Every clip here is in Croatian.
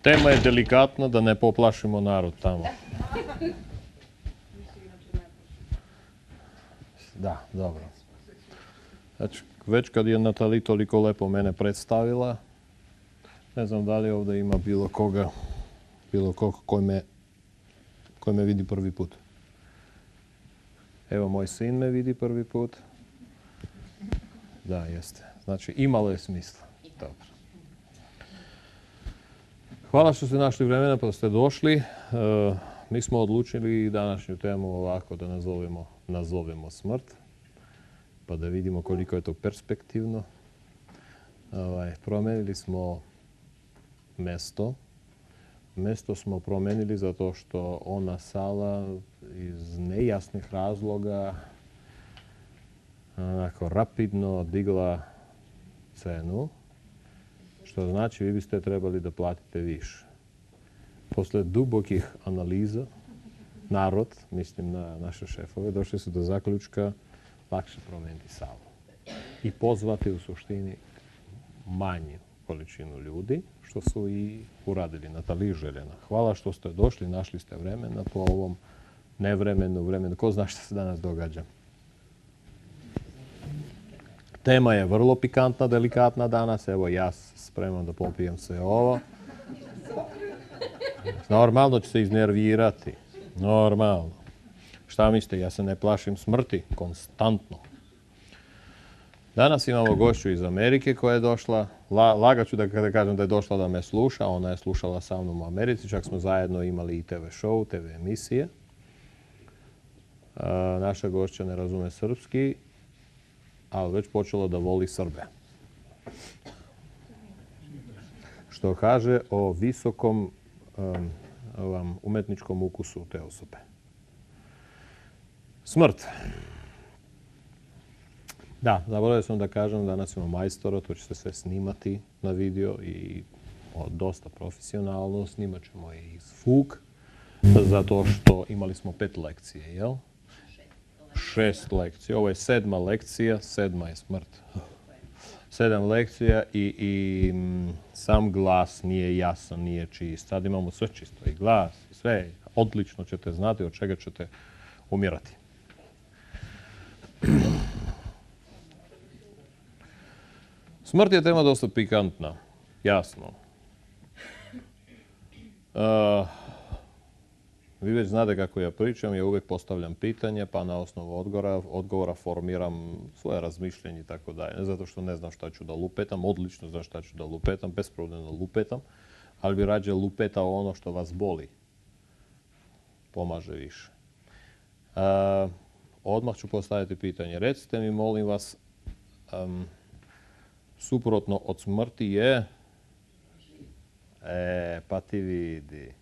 Tema je delikatna, da ne poplašimo narod tamo. Da, dobro. Znači, već kad je Natali toliko lepo mene predstavila, ne znam da li ovdje ima bilo koga koji me vidi prvi put. Evo, moj sin me vidi prvi put. Da, jeste. Znači, imalo je smisla. Dobro. Hvala što ste našli vremena pa ste došli. Mi smo odlučili današnju temu ovako da nazovemo smrt. Pa da vidimo koliko je to perspektivno. Promenili smo mesto. Mesto smo promenili zato što ona sala iz nejasnih razloga onako rapidno digla cenu. Što znači vi biste trebali da platite više. Posle dubokih analiza, narod, mislim na naše šefove, došli su do zaključka lakše promeniti salu. I pozvati u suštini manju količinu ljudi, što su i uradili. Natali i Željena. Hvala što ste došli, našli ste vremena po ovom vremenu. Ko zna što se danas događa? Tema je vrlo pikantna, delikatna danas. Evo ja spreman da popijem sve ovo. Normalno će se iznervirati. Normalno. Šta mislite, ja se ne plašim smrti. Konstantno. Danas imamo gošću iz Amerike koja je došla. Lagat ću da kada kažem da je došla da me sluša. Ona je slušala sa mnom u Americi. Čak smo zajedno imali i TV show, TV emisije. Naša gošća ne razume srpski, ali već počela da voli Srbe. Što kaže o visokom umetničkom ukusu te osobe. Smrt. Da, zaboravio sam da kažem, danas imamo majstora, to će se sve snimati na video i dosta profesionalno. Snimat ćemo i iz Fug, zato što imali smo 5 lekcije, jel? 6 lekcija. Ovo je 7. lekcija, 7. je smrt. 7 lekcija i sam glas nije jasan, nije čist. Sad imamo sve čisto, i glas, i sve. Odlično ćete znati od čega ćete umirati. Smrt je tema dosta pikantna, jasno. Vi već znate kako ja pričam, ja uvijek postavljam pitanje, pa na osnovu odgovora formiram svoje razmišljenje i tako dalje. Ne zato što ne znam šta ću da lupetam, odlično znam šta ću da lupetam, bez problema da lupetam, ali bi rađe lupetao ono što vas boli. Pomaže više. Odmah ću postaviti pitanje. Recite mi, molim vas, suprotno od smrti je... pa ti vidi.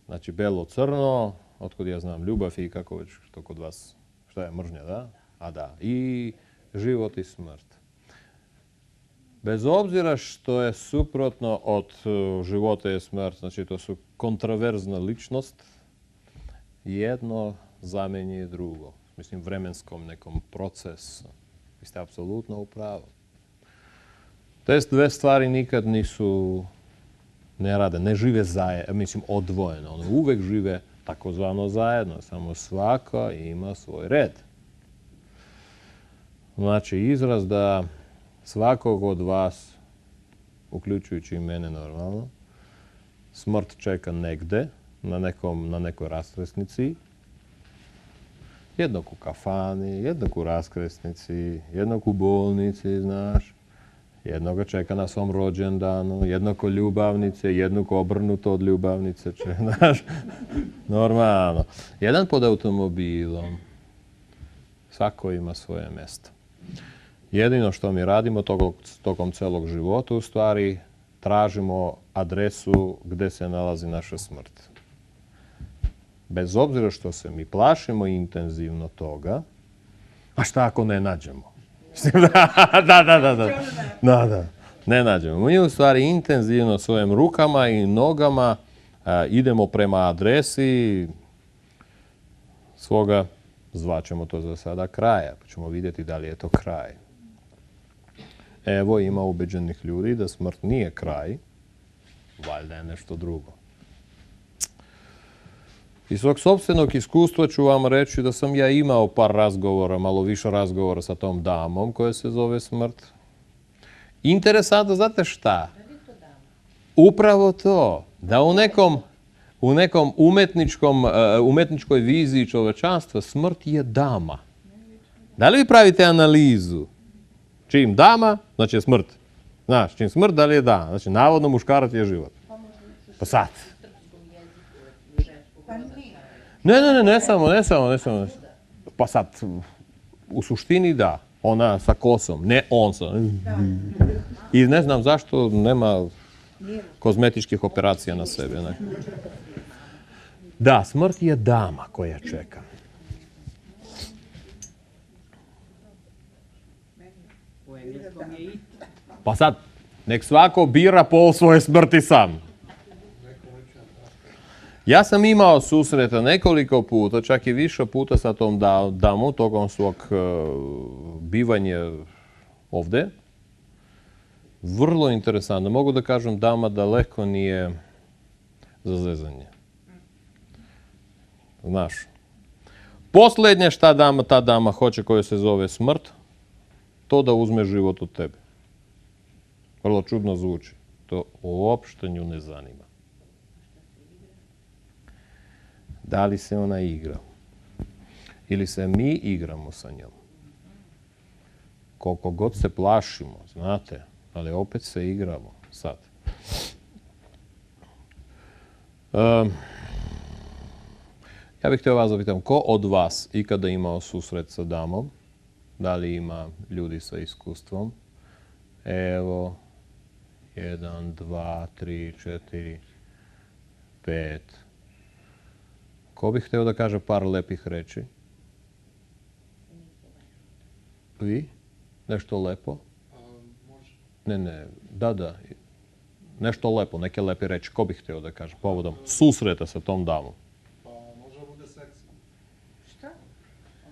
Znači, belo-crno, otkud ja znam, ljubav i kako već to kod vas, šta je, mržnja, da? A da, i život i smrt. Bez obzira što je suprotno od života i smrt, znači to su kontraverzna ličnost, jedno zamenjuje drugo. Mislim, vremenskom nekom procesu. Vi ste apsolutno u pravu. Te dve stvari nikad nisu... ne rade, ne žive odvojeno. One uvek žive takozvano zajedno, samo svaka ima svoj red. Znači, izraz da svakog od vas, uključujući i mene normalno, smrt čeka negde, na nekoj raskrsnici, jednog u kafani, jednog u raskrsnici, jednog u bolnici, znaš. Jednog čeka na svom rođendanu, jednog kod ljubavnice, jednog obrnuto od ljubavnice, znaš, normalno. Jedan pod automobilom. Svako ima svoje mjesto. Jedino što mi radimo tokom celog života, u stvari, tražimo adresu gde se nalazi naša smrt. Bez obzira što se mi plašimo intenzivno toga, a šta ako ne nađemo? Da. Ne nađemo. Mi u stvari intenzivno svojim rukama i nogama idemo prema adresi svoga, zvaćemo to za sada kraja, pa ćemo vidjeti da li je to kraj. Evo, ima ubeđenih ljudi da smrt nije kraj, Valjda je nešto drugo. Iz svog sopstvenog iskustva ću vam reći da sam ja imao par razgovora, malo više razgovora sa tom damom koja se zove smrt. Interesantno, znate šta? Upravo to, da u nekom umetničkoj viziji čovečanstva smrt je dama. Da li vi pravite analizu? Čim dama, znači je smrt. Znaš, čim smrt, da li je dama? Znači, navodno muškarac je život. Pa sad. Ne samo. Pa sad, u suštini da. Ona sa kosom, ne on sa. I ne znam zašto nema kozmetičkih operacija na sebi. Ne? Da, smrt je dama koja čeka. Pa sad, nek svako bira pol svoje smrti sam. Ja sam imao susreta nekoliko puta, čak i više puta sa tom damom tokom svog bivanja ovdje. Vrlo interesantno. Mogu da kažem, dama daleko nije za zezanje. Znaš, posljednje šta ta dama hoće koja se zove smrt, to da uzme život od tebe. Vrlo čudno zvuči. To uopšte nju ne zanima. Da li se ona igra? Ili se mi igramo sa njom? Koliko god se plašimo, znate, ali opet se igramo sad. Ja bih htio vas da pitam, ko od vas ikada imao susret sa damom? Da li ima ljudi sa iskustvom? Evo, 1, 2, 3, 4, 5. Ko bih htio da kaže par lepih reči? Vi? Nešto lepo? Ne. Da. Nešto lepo, neke lepe reči. Ko bih htio da kaže povodom susreta sa tom damom? Pa može bude seksi. Šta?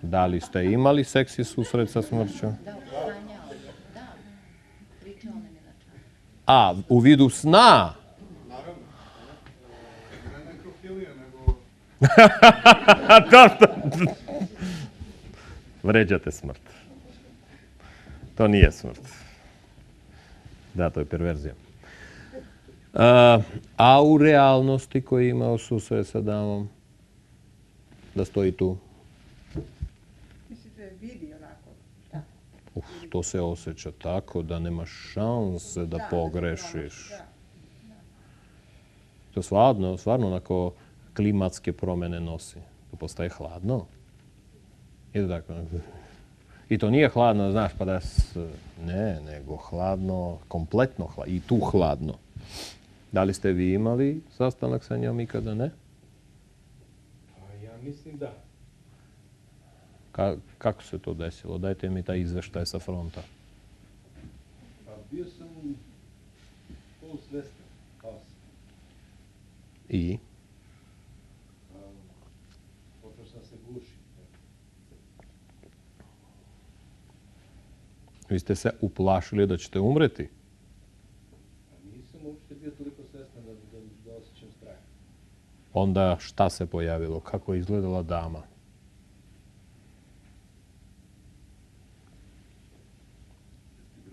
Da li ste imali seksi susret sa smrću? Da, sanjao je. Da. Pričao nam je na čas. A, u vidu sna? Naravno. Ne nekrofilija, nego... Vređate smrt. To nije smrt. Da, to je perverzija. A u realnosti koji je imao susret sa damom, da stoji tu? Mislite, vidi onako? To se osjeća tako da nema šanse da pogrešiš. To stvarno onako klimatske promjene nosi. To postaje hladno. I to nije hladno, znaš, pa da ne, nego hladno, kompletno hladno. I tu hladno. Da li ste vi imali sastanak sa njom ikada, ne? Ja mislim da. Kako se to desilo? Dajte mi taj izveštaj sa fronta. Pa bio sam polusvestan, haos. I? Počeo sam se gušiti. Vi ste se uplašili da ćete umreti? Nisam uopšte bio toliko svestan da osjećam strah. Onda šta se pojavilo? Kako je izgledala dama?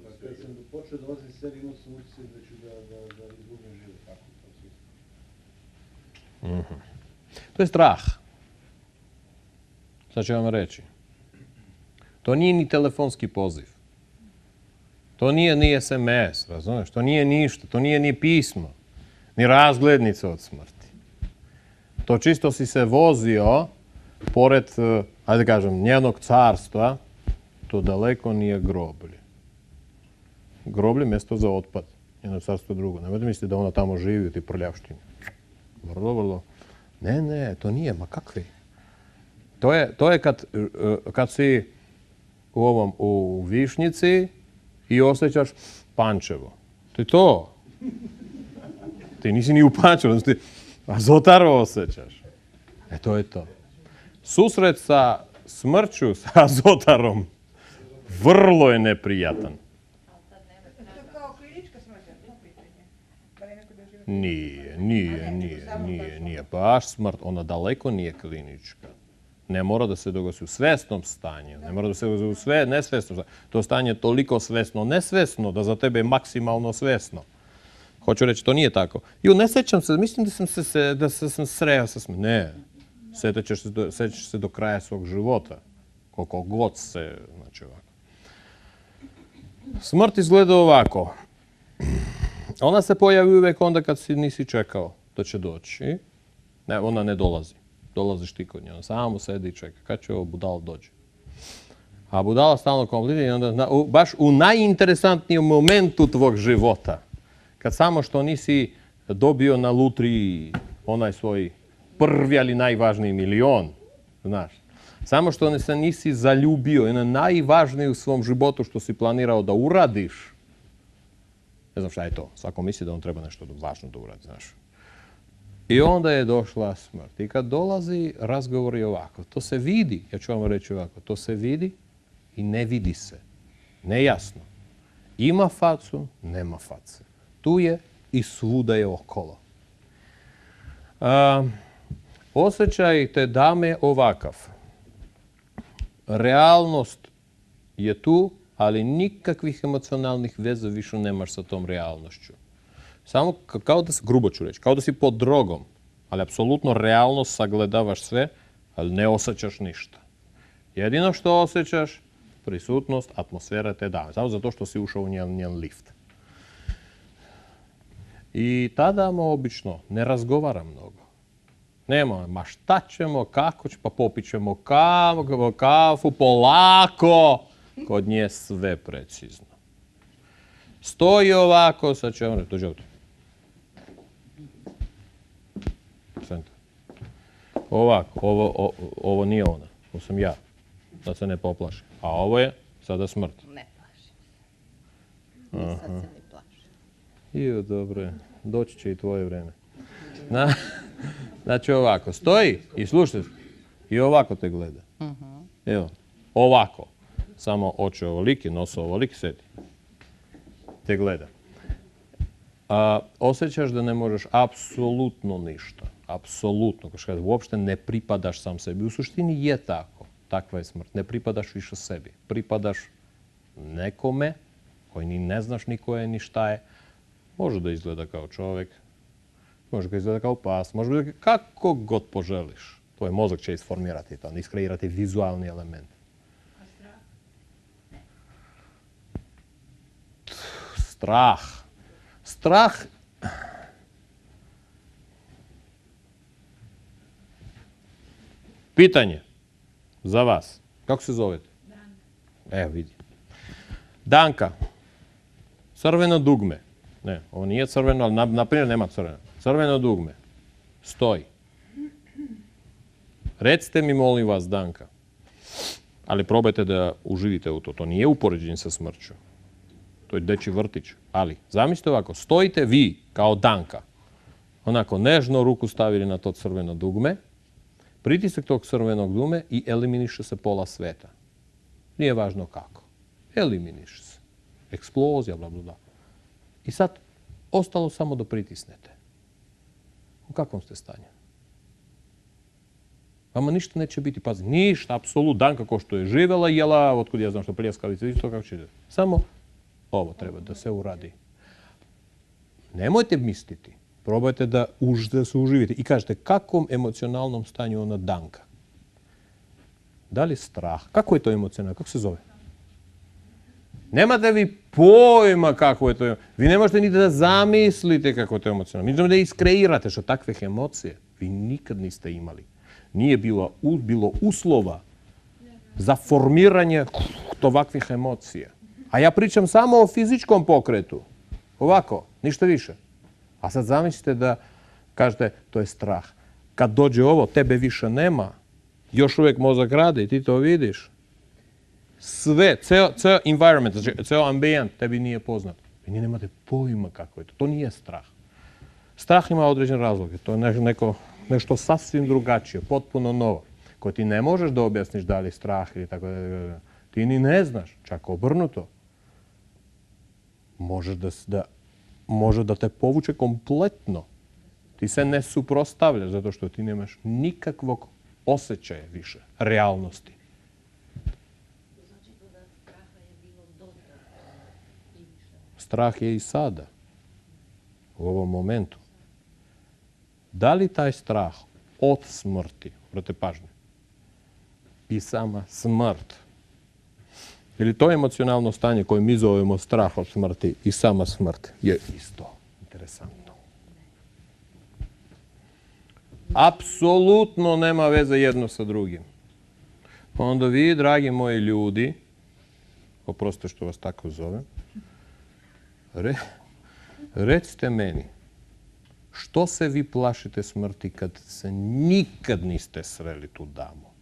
Pa kad sam počeo da vozim sebi, imao sam utisak da ću da izgubim život. Tako, To je strah. Sad ću vam reći. To nije ni telefonski poziv. To nije ni SMS, razumiješ? To nije ništa. To nije ni pismo. Ni razglednica od smrti. To čisto si se vozio pored, ajde kažem, njenog carstva. To daleko nije groblje. Groblje je mjesto za otpad. Jedno carstvo drugo. Nemojte misliti da ona tamo živi u ti prljavštini. Vrlo. Ne, to nije. Ma kakvi? To je kad si u Višnjici i osjećaš Pančevo. To je to. Ti nisi ni u Pančevu, ti Azotarovo osjećaš. To je to. Susret sa smrću, sa Azotarom, vrlo je neprijatan. To je kao klinička smrt, to pitanje. Da li neko doživio Nije baš smrt. Ona daleko nije klinička. Ne mora da se dogodi u svesnom stanju. Ne mora da se dogodi u nesvesnom stanju. To stanje je toliko svesno, nesvesno, da za tebe je maksimalno svesno. Hoću reći, to nije tako. Ne sećam se, mislim da sam sreo sa smrti. Ne. Sećaš se do kraja svog života. Koliko god se, znači ovako. Smrt izgleda ovako. Ona se pojavi uvijek onda kad nisi čekao da će doći. Ne, ona ne dolazi. Dolaziš ti kod nje. Ona samo sedi i čeka. Kad će ovo budalo dođe? A budala stalno kompletira i onda baš u najinteresantnijem momentu tvog života. Kad samo što nisi dobio na lutriji onaj svoj prvi, ali najvažniji milion, znaš. Samo što se nisi zaljubio i na najvažnije u svom životu što si planirao da uradiš. Ne znam šta je to. Svako misli da on treba nešto važno da uradi, znaš. I onda je došla smrt. I kad dolazi, razgovor je ovako. To se vidi, ja ću vam reći ovako, to se vidi i ne vidi se. Nejasno. Ima facu, nema face. Tu je i svuda je okolo. Osjećaj te dame ovakav. Realnost je tu, ali nikakvih emocionalnih veza više nemaš sa tom realnošću. Samo kao da si, grubo ću reći, kao da si pod drogom, ali apsolutno realno sagledavaš sve, ali ne osjećaš ništa. Jedino što osjećaš, prisutnost, atmosfera te dame. Samo zato što si ušao u njen lift. I tada obično ne razgovara mnogo. Nema, ma šta ćemo, kako ćemo, pa popit ćemo kafu, polako. Kod nje sve precizno. Stoji ovako, sad ću vam reći, dođe ovdje. Ovako, ovo nije ona, ovo sam ja, da se ne poplaši. A ovo je sada smrt. Ne plašim se. Ni sad se ne plašim. Dobro je, doći će i tvoje vreme. Znači ovako, stoji i slušaj, i ovako te gleda. Evo, ovako. Samo oči ovoliki, nos ovoliki, sedi. Te gleda. Osjećaš da ne možeš apsolutno ništa. Apsolutno. Uopšte ne pripadaš sam sebi. U suštini je tako. Takva je smrt. Ne pripadaš više sebi. Pripadaš nekome koji ni ne znaš ni ko je ni šta je. Može da izgleda kao čovjek. Može da izgleda kao pas. Može da kako god poželiš. Tvoj mozak će isformirati to. Iskreirati vizualni element. Strah. Strah. Pitanje za vas. Kako se zovete? Danka. Evo vidi. Danka. Crveno dugme. Ne, ovo nije crveno, ali na primjer nema crveno. Crveno dugme. Stoji. Recite mi, molim vas, Danka. Ali probajte da uživite u to. To nije upoređenje sa smrću. To je dečji vrtić. Ali, zamislite ovako, stojite vi kao Danka. Onako, nežno ruku stavili na to crveno dugme, pritisak tog crvenog dugme i eliminiše se pola sveta. Nije važno kako. Eliminiše se. Eksplozija, bla, bla, bla. I sad, ostalo samo da pritisnete. U kakvom ste stanju? Vama ništa neće biti, pazi, ništa, apsolutno, Danka ko što je živjela, jela, otkud ja znam što pljeskavice, isto kako će. Samo ovo treba da se uradi. Nemojte misliti. Probajte da se uživite. I kažete kakvom emocionalnom stanju ona Danka. Da li strah? Kako je to emocionalno? Kako se zove? Nemate vi pojma kako je to. Vi ne možete ni da zamislite kako je to emocionalno. Mi da iskreirate što takvih emocije vi nikad niste imali. Nije bilo uslova za formiranje ovakvih emocija. A ja pričam samo o fizičkom pokretu. Ovako, ništa više. A sad zamislite da kažete, to je strah. Kad dođe ovo, tebe više nema. Još uvijek mozak radi, ti to vidiš. Sve, ceo environment, ceo ambijent tebi nije poznat. Vi nemate pojma kako je to. To nije strah. Strah ima određen razlog. To je nešto sasvim drugačije, potpuno novo. Koje ti ne možeš da objasniš da li je strah ili tako da. Ti ni ne znaš, čak obrnuto. može da te povuče kompletno. Ti se ne suprotstavljaš zato što ti nemaš nikakvog osjećaja više, realnosti. Strah je i sada, u ovom momentu. Da li taj strah od smrti, brate pažnje, i sama smrt, ili to emocionalno stanje koje mi zovemo strah od smrti i sama smrt je isto interesantno. Apsolutno nema veze jedno sa drugim. Pa onda vi, dragi moji ljudi, oprostite što vas tako zovem, recite meni, što se vi plašite smrti kad se nikad niste sreli tu damu?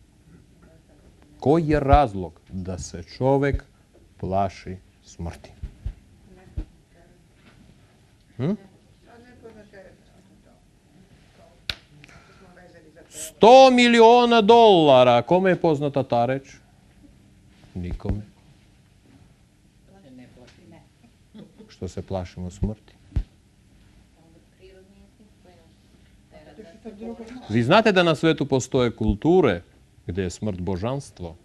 Koji je razlog da se čovjek plaši smrti? 100 miliona dolara. Kome je poznata ta reč? Nikome. Što se plašimo smrti? Vi znate da na svetu postoje kulture gdje je smrt božanstvo,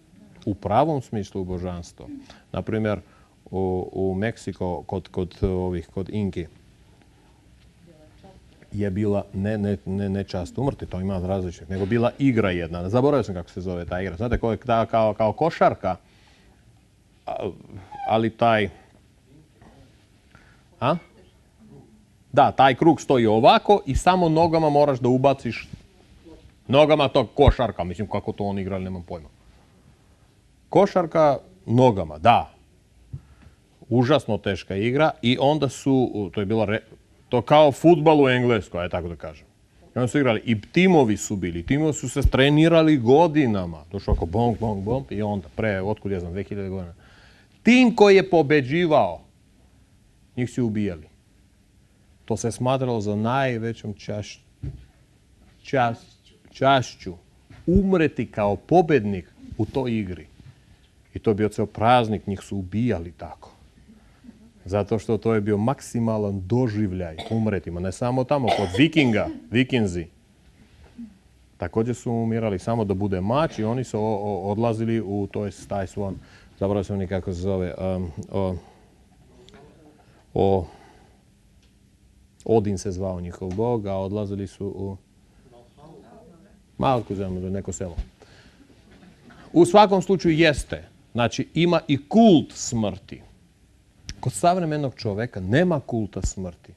u pravom smislu božanstvo. Naprimjer, u Meksiko, kod Inki, je bila ne čast umrti, to ima različitih, nego bila igra jedna. Zaboravio sam kako se zove ta igra. Znate, kao košarka, ali taj... A? Da, taj krug stoji ovako i samo nogama moraš da ubaciš nogama tog košarka. Mislim, kako to oni igrali, nemam pojma. Košarka nogama, da. Užasno teška igra i onda su, to je bila, to kao fudbal u Engleskoj, aj tako da kažem. I onda su igrali i timovi su bili, timovi su se trenirali godinama. Došlo ako bong, bong, bong i onda otkud ja znam, 2000 godina. Tim koji je pobeđivao, njih su ubijali. To se smatralo za najvećom čašću. Umreti kao pobednik u toj igri. I to je bio ceo praznik, njih su ubijali tako. Zato što to je bio maksimalan doživljaj umretima. Ne samo tamo, kod vikinzi. Također su umirali samo da bude mač i oni su odlazili u taj svon. Zaboravio sam ni kako se zove. Odin se zvao njihov bog, a odlazili su u Malku zemlju, neko selo. U svakom slučaju jeste. Znači, ima i kult smrti. Kod savremenog čoveka nema kulta smrti,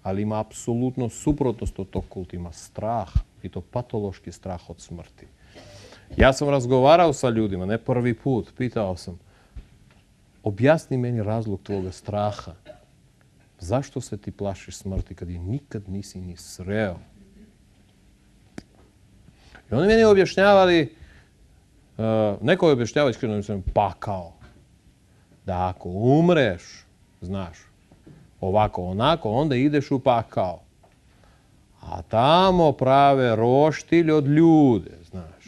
ali ima apsolutno suprotnost od tog kulta. Ima strah, i to patološki strah od smrti. Ja sam razgovarao sa ljudima, ne prvi put, pitao sam, objasni meni razlog tvoga straha. Zašto se ti plašiš smrti kad je nikad nisi ni sreo? I oni meni objašnjavali, neko je objašnjavao, iskreno sam pakao. Da ako umreš, znaš, ovako onako, onda ideš u pakao. A tamo prave roštilj od ljude, znaš.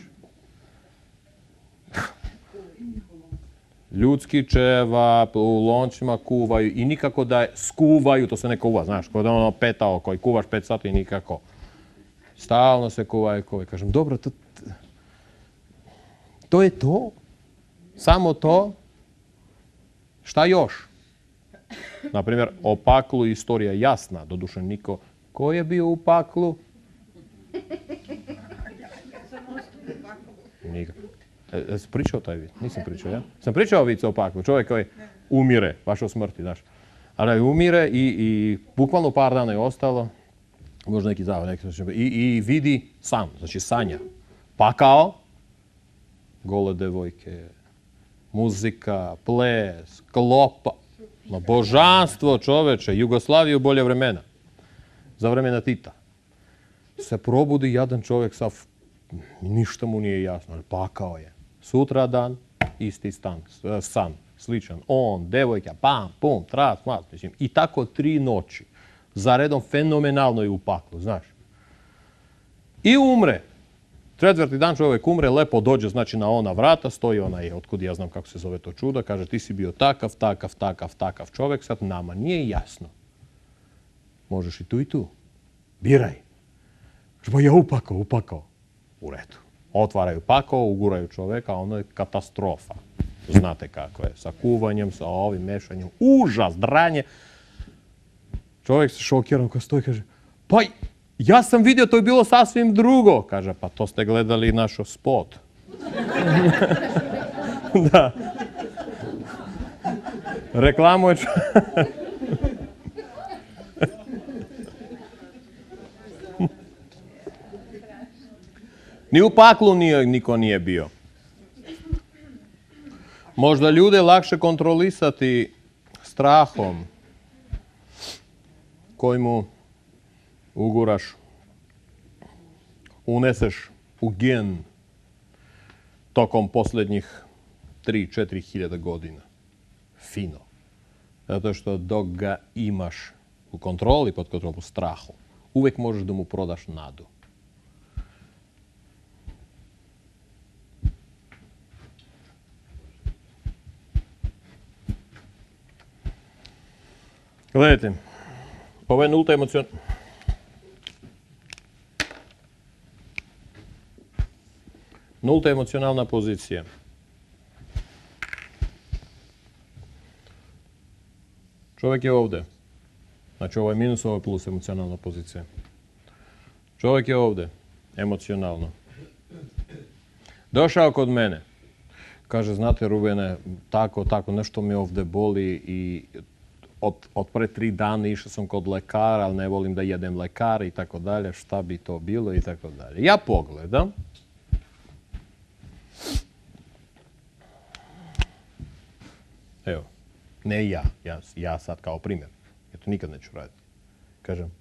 Ljudski čevap, u lončima kuvaju i nikako da skuvaju, to se ne kuva, znaš, kod ono petao koji kuvaš 5 sati i nikako. Stalno se kuvaju. Kažem, dobro, to je to? Samo to? Šta još? Naprimjer, o paklu istorija jasna, doduše niko. Ko je bio u paklu? Nikako. Sam pričao taj vid? Nisam pričao, ja? Sam pričao vic o paklu. Čovjek koji umire, baš o smrti, znaš. Ali umire i bukvalno par dana je ostalo, možda neki zavod, i vidi sam, znači sanja. Pakao, gole devojke, muzika, ples, klopa, božanstvo čoveče, Jugoslaviju bolje vremena. Za vremena Tita. Se probudi jadan čovjek, ništa mu nije jasno, ali pakao je. Sutradan, isti san, sličan. On, devojka, pam, pum, tras, mas, mislim. I tako 3 noći. Zaredom fenomenalno je u paklu, znaš. I umre. 4. dan čovjek umre, lepo dođe, znači na ona vrata, stoji onaj, otkud ja znam kako se zove to čudo, kaže ti si bio takav čovjek, sad nama nije jasno. Možeš i tu i tu. Biraj. Žba ja upakao. U redu. Otvaraju pakao, uguraju čoveka, ono je katastrofa. Znate kako je. Sa kuvanjem, sa ovim mešanjem. Užas, dranje. Čovjek se šokiran kad stoji, kaže, pa ja sam vidio, to je bilo sasvim drugo. Kaže, pa to ste gledali naš spot. Da. Reklamu je Ni u paklu niko nije bio. Možda ljude lakše kontrolisati strahom koji mu uguraš, uneseš u gen tokom posljednjih 3-4 hiljada godina. Fino. Zato što dok ga imaš u kontroli, pod kontrolu strahu, uvijek možeš da mu prodaš nadu. Gledajte, ovo je nulta emocionalna pozicija. Čovjek je ovdje. Znači ovo je minus, ovo je plus emocionalna pozicija. Čovjek je ovdje, emocionalno. Došao kod mene. Kaže, znate Rubene, tako, nešto mi ovdje boli i od pre 3 dana išao sam kod lekara, ali ne volim da jedem lekara i tako dalje, šta bi to bilo i tako dalje. Ja pogledam. Evo, ne ja sad kao primjer. Ja to nikad neću raditi. Kažem,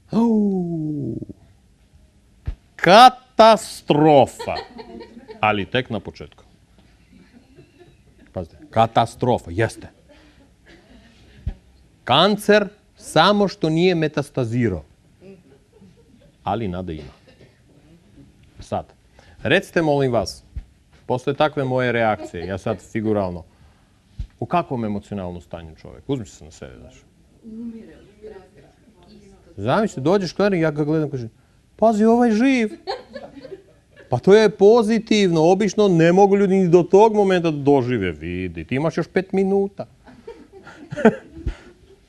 katastrofa. Ali tek na početku. Pazite, katastrofa, jeste. Kancer samo što nije metastazirao. Ali nada ima. Sad, recite molim vas, posle takve moje reakcije, ja sad figuralno, u kakvom emocionalnom stanju čovjek? Uzmi se na sebe, znaš. Zamisli, dođeš kod mene, ja ga gledam, kažem, pazi, ovaj živ. Pa to je pozitivno, obično ne mogu ljudi ni do tog momenta da dožive, vidi, ti imaš još 5 minuta.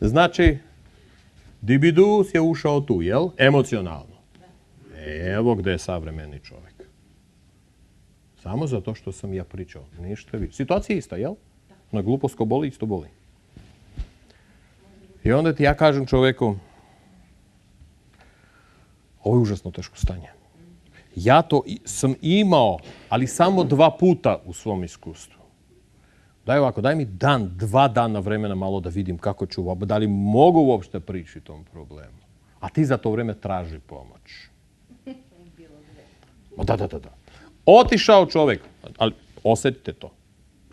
Znači, dibidus je ušao tu, jel? Emocionalno. Evo gde je savremeni čovjek. Samo zato što sam ja pričao, ništa više. Situacija je ista, jel? Na glupost ko boli, isto boli. I onda ti ja kažem čovjeku, ovo je užasno teško stanje. Ja to sam imao, ali samo 2 puta u svom iskustvu. Daj ovako, daj mi 2 dana vremena malo da vidim kako ću, da li mogu uopšte prići tom problemu. A ti za to vreme traži pomoć. Da. Otišao čovjek, ali osjetite to.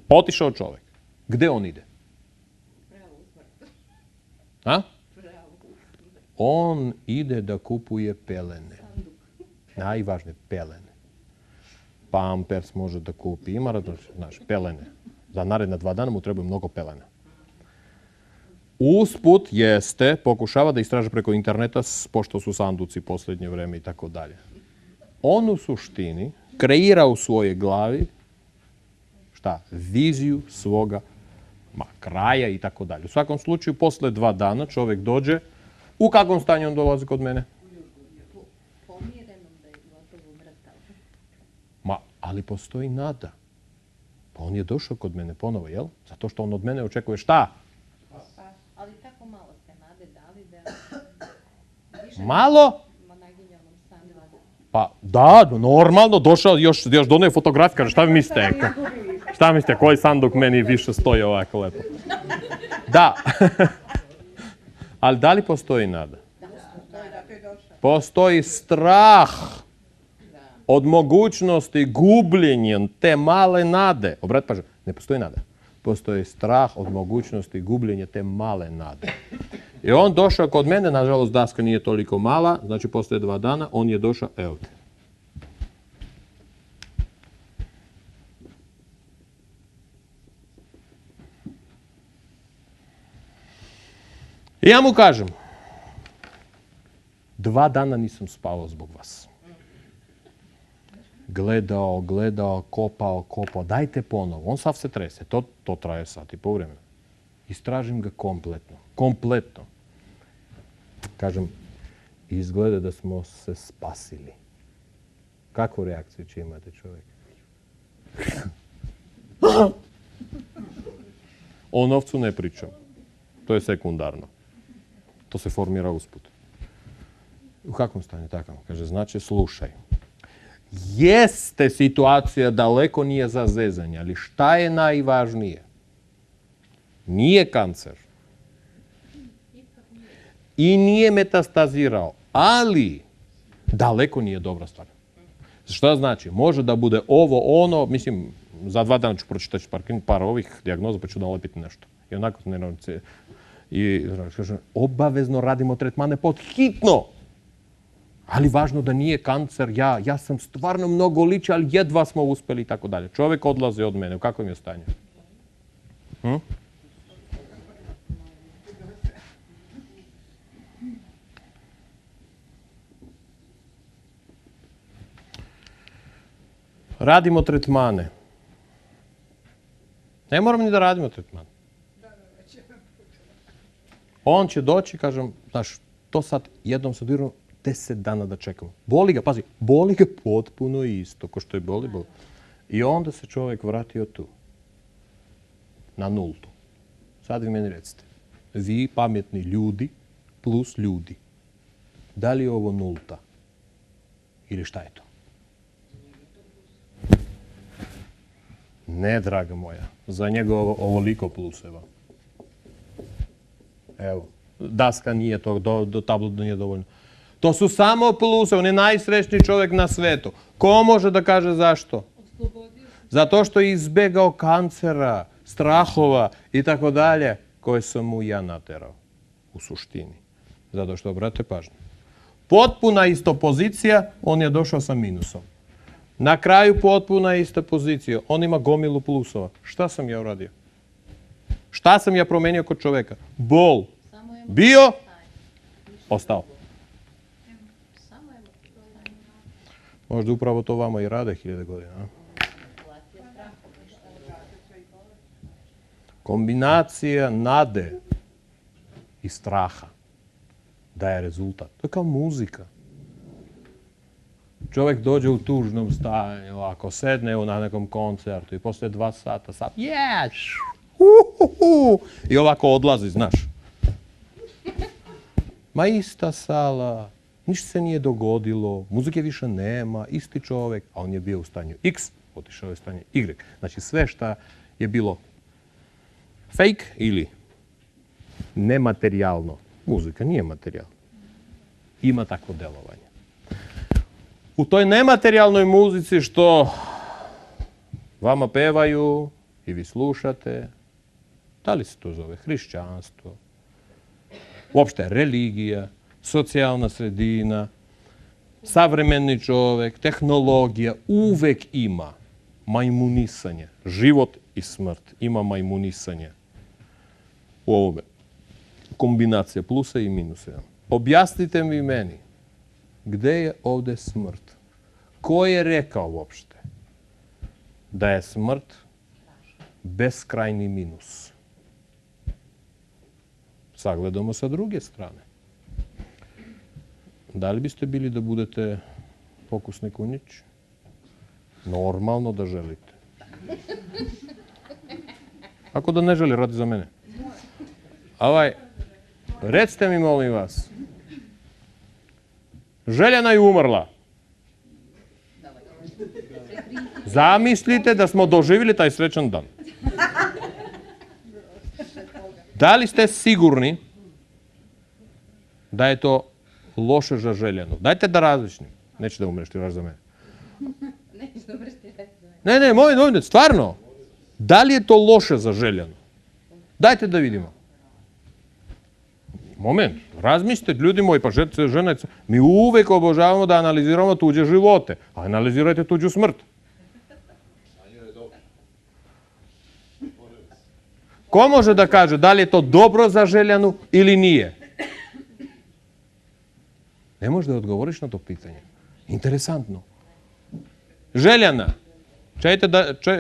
Otišao čovjek. Gde on ide? A? On ide da kupuje pelene. Najvažnije, pelene. Pampers može da kupi. Ima, znaš, pelene. Za naredna 2 dana mu trebaju mnogo pelena. Usput jeste, pokušava da istraže preko interneta, pošto su sanduci posljednje vreme i tako dalje. On u suštini kreira u svojoj glavi viziju svoga kraja i tako dalje. U svakom slučaju, posle 2 dana čovjek dođe. U kakvom stanju on dolazi kod mene? Pomirenom da je gotovo mrtav. Ali postoji nada. Pa on je došao kod mene ponovo, jel? Zato što on od mene očekuje šta? Ali tako malo ste nade dali da... Malo? Pa da, normalno, došao, još donio fotografiju, kaže, šta vi mislite? Šta mislite, koji sanduk meni više stoji ovako lepo? Da. Ali da li postoji nada? Postoji strah od mogućnosti gubljenja te male nade. Obratite pažnju, ne postoji nada. Postoji strah od mogućnosti gubljenja te male nade. I on došao kod mene, nažalost daska nije toliko mala, znači poslije 2 dana on je došao, evo te. I ja mu kažem, 2 dana nisam spavao zbog vas. Gledao, kopao, dajte ponovo. On sav se trese. To traje sat i po vremena. Istražim ga kompletno. Kažem, izgleda da smo se spasili. Kakvu reakciju će imati čovjek? O novcu ne pričam. To je sekundarno. To se formira usput. U kakvom stanju takav? Kaže, znači, slušaj. Jeste situacija daleko nije za zezanje, ali šta je najvažnije? Nije kancer. I nije metastazirao, ali daleko nije dobra stvar. Šta znači? Može da bude ovo, ono, mislim, za 2 dana ću pročitati par ovih dijagnoza pa ću nalepiti nešto. I onako i kažem, obavezno radimo tretmane pod hitno. Ali važno da nije kancer, ja sam stvarno mnogo liči, ali jedva smo uspeli i tako dalje. Čovjek odlazi od mene, u kakvom je stanju? Radimo tretmane. Ne moram ni da radimo tretmane. On će doći, kažem, znaš, to sad jednom se dirano 10 dana da čekamo. Boli ga, pazi, boli ga potpuno isto, ko što je boli. I onda se čovjek vratio tu. Na nultu. Sad vi meni recite. Vi, pametni ljudi, plus ljudi. Da li je ovo nulta? Ili šta je to? Ne, draga moja. Za njega ovoliko pluseva. Evo. Daska nije to, do tablu nije dovoljno. To su samo pluse. On je najsrećniji čovjek na svetu. Ko može da kaže zašto? Zato što je izbegao kancera, strahova i tako dalje, koje sam mu ja naterao. U suštini. Zato što, brate, pažnju. Potpuna isto pozicija, on je došao sa minusom. Na kraju potpuna ista pozicija. On ima gomilu plusova. Šta sam ja uradio? Šta sam ja promenio kod čovjeka? Bol. Bio, ostao. Možda upravo to vama i rade 1000 godina. A? Kombinacija nade i straha daje rezultat. To je kao muzika. Čovjek dođe u tužnom stanju, ako sedne na nekom koncertu i poslije 2 sata sad, i ovako odlazi, znaš. Ma ista sala, ništa se nije dogodilo, muzike više nema, isti čovjek, a on je bio u stanju X, otišao je u stanje Y. Znači sve što je bilo fake ili nematerijalno, muzika nije materijal, ima takvo delovanje. U toj nematerijalnoj muzici što vama pevaju i vi slušate, da li se to zove hrišćanstvo, uopšte religija, socijalna sredina, savremeni čovjek, tehnologija, uvek ima majmunisanje. Život i smrt ima majmunisanje. U ovome. Kombinacija plusa i minusa. Objasnite mi meni, gde je ovdje smrt? Ko je rekao uopšte da je smrt beskrajni minus? Sagledamo sa druge strane. Da li biste bili da budete pokusni kunić? Normalno da želite. Ako da ne želi, radi za mene. Recite mi, molim vas. Željana je umrla. Zamislite da smo doživjeli taj srećan dan. Da li ste sigurni da je to loše za Željanu? Dajte da različnim. Neće da umreš, ti raš za mene. Neće da umreš, ti raš za mene. Ne, moj, stvarno. Da li je to loše za Željanu? Dajte da vidimo. Moment, razmislite, ljudi moji, pa žena je... Mi uvek obožavamo da analiziramo tuđe živote, a analizirajte tuđu smrt. Ko može da kaže da li je to dobro za Željanu ili nije? Ne možeš da odgovoriš na to pitanje. Interesantno. Željana,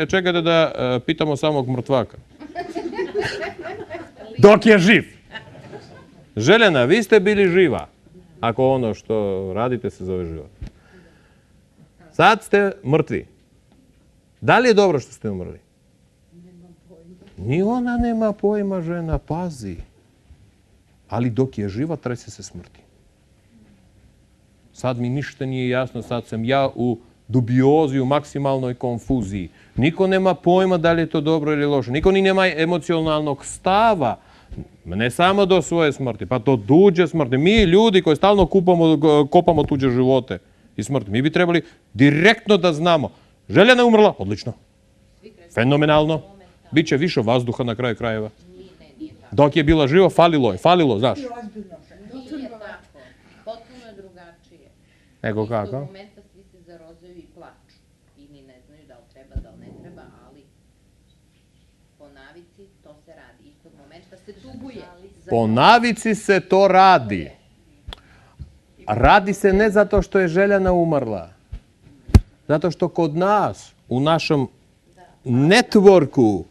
čekajte da pitamo samog mrtvaka. Dok je živ. Željana, vi ste bili živa. Ako ono što radite se zove život. Sad ste mrtvi. Da li je dobro što ste umrli? Ni ona nema pojma, žena, pazi. Ali dok je živa, trese se smrti. Sad mi ništa nije jasno, sad sam ja u dubiozi, u maksimalnoj konfuziji. Niko nema pojma da li je to dobro ili loše. Niko ni nema emocionalnog stava. Ne samo do svoje smrti, pa do tuđe smrti. Mi ljudi koji stalno kopamo tuđe živote i smrti. Mi bi trebali direktno da znamo. Željana je umrla? Odlično. Fenomenalno. Biće više vazduha na kraju krajeva. Dok je bila živa, falilo, znaš. Nije tako. Potpuno je drugačije. Nego kako? Istog momenta svi se zarozaju i plaču. I ni ne znaju da li treba, da li ne treba, ali po navici to se radi. Istog momenta se tuguje. Po navici se to radi. Radi se ne zato što je Željana umrla. Zato što kod nas, u našem networku,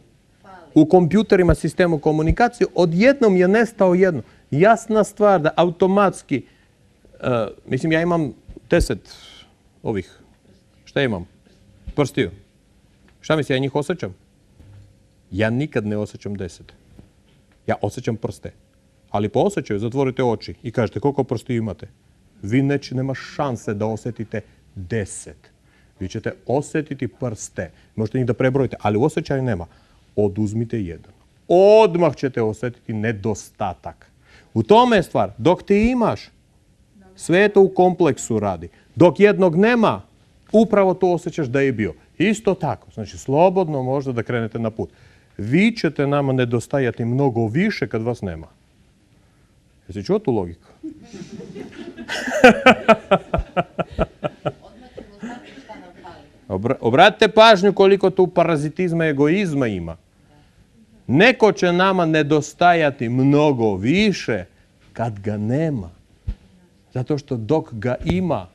u kompjuterima, sistemu komunikacije, odjednom je nestao jedno. Jasna stvar da automatski, mislim ja imam 10 ovih, šta imam? Prstiju. Šta misli, ja njih osjećam? Ja nikad ne osjećam 10. Ja osjećam prste. Ali po osjećaju zatvorite oči i kažete koliko prstiju imate. Vi nema šanse da osjetite 10. Vi ćete osjetiti prste. Možete njih da prebrojite, ali u osjećaju nema. Oduzmite jedan. Odmah ćete osjetiti nedostatak. U tome je stvar. Dok ti imaš, sve to u kompleksu radi. Dok jednog nema, upravo to osjećaš da je bio. Isto tako. Znači, slobodno možda da krenete na put. Vi ćete nama nedostajati mnogo više kad vas nema. Jesi čuo tu logiku? Obratite pažnju koliko tu parazitizma i egoizma ima. Neko će nama nedostajati mnogo više kad ga nema. Zato što dok ga ima,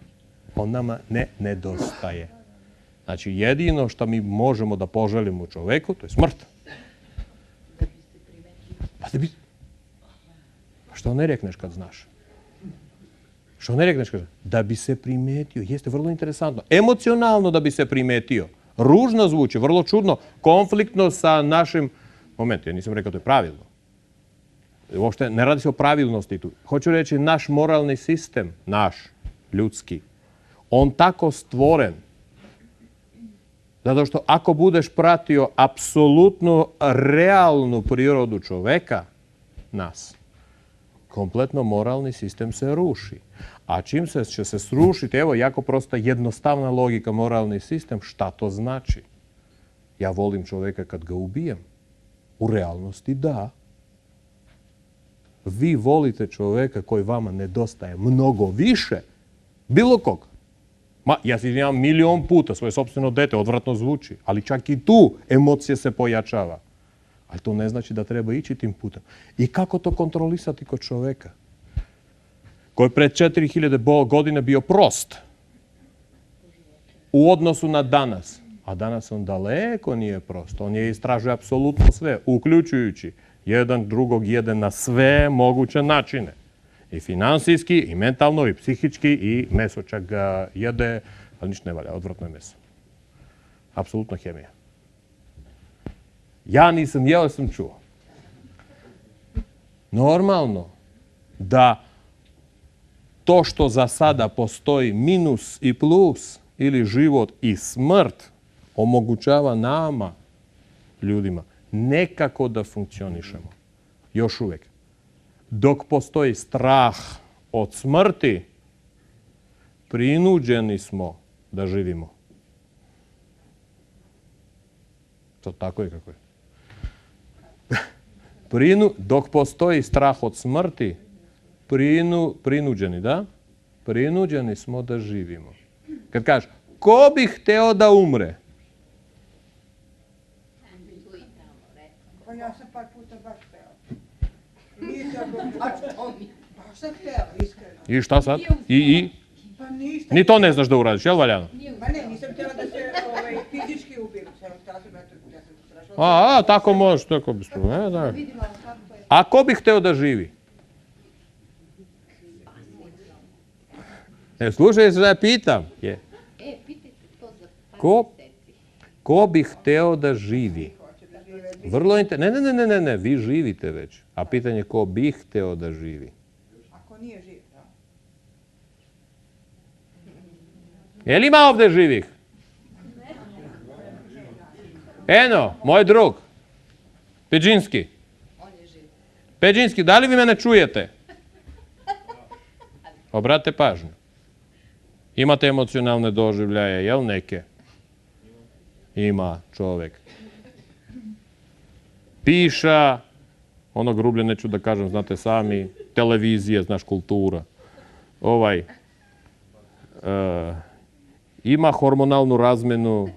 on nama ne nedostaje. Znači, jedino što mi možemo da poželimo čoveku, to je smrt. Pa što ne rekneš kad znaš? Što ne rekneš kad znaš? Da bi se primetio. Jeste vrlo interesantno. Emocionalno da bi se primetio. Ružno zvuči, vrlo čudno, konfliktno sa našim... Moment, ja nisam rekao to je pravilno. Uopšte ne radi se o pravilnosti tu. Hoću reći, naš moralni sistem, naš, ljudski, on tako stvoren, zato što ako budeš pratio apsolutno realnu prirodu čoveka, nas, kompletno moralni sistem se ruši. A čim će se srušiti, evo, jako prosta, jednostavna logika, moralni sistem, šta to znači? Ja volim čoveka kad ga ubijem. U realnosti da. Vi volite čoveka koji vama nedostaje mnogo više, bilo kog. Ja si imam milion puta svoje sopstveno dete, odvratno zvuči, ali čak i tu emocija se pojačava. Ali to ne znači da treba ići tim putem. I kako to kontrolisati kod čoveka? Koji je pred 4000 godina bio prost u odnosu na danas. A danas on daleko nije prost. On je istražuje apsolutno sve, uključujući jedan drugog jede na sve moguće načine. I finansijski, i mentalno, i psihički, i meso čak ga jede, ali ništa ne valja, odvratno je meso. Apsolutno hemija. Ja nisam jeo, sam čuo. Normalno da to što za sada postoji minus i plus, ili život i smrt, omogućava nama, ljudima, nekako da funkcionišemo. Još uvijek. Dok postoji strah od smrti, prinuđeni smo da živimo. To tako je kako je. Dok postoji strah od smrti, prinuđeni, da? Prinuđeni smo da živimo. Kad kažeš, ko bi hteo da umre? Pa ja sam par puta baš peo. Nije tako baš to mi. A šta htjela, iskreno? I šta sad? I? Pa ništa. Ni to ne znaš da uradiš, jel Valjano? Ma ne, nisam htjela da se fizički ubiru. Samo htjela sam, ja sam strašno... A, tako možeš, tako bi što, ne znam. A ko bi hteo da živi? Slušaj se da ja pitam. Pitajte to za par Ko? meseci. Ko bi hteo da živi? Vrlo ne, vi živite već. A pitanje je ko bi hteo da živi? Ako nije živ, da. Je li ima ovde živih? Eno, moj drug. Peđinski. On je živ. Peđinski, da li vi mene čujete? Obratite pažnju. Imate emocionalne doživljaje, jel neke? Ima čovek. Piša, ono grublje neću da kažem, znate sami, televizija, znaš, kultura. Ima hormonalnu razmenu.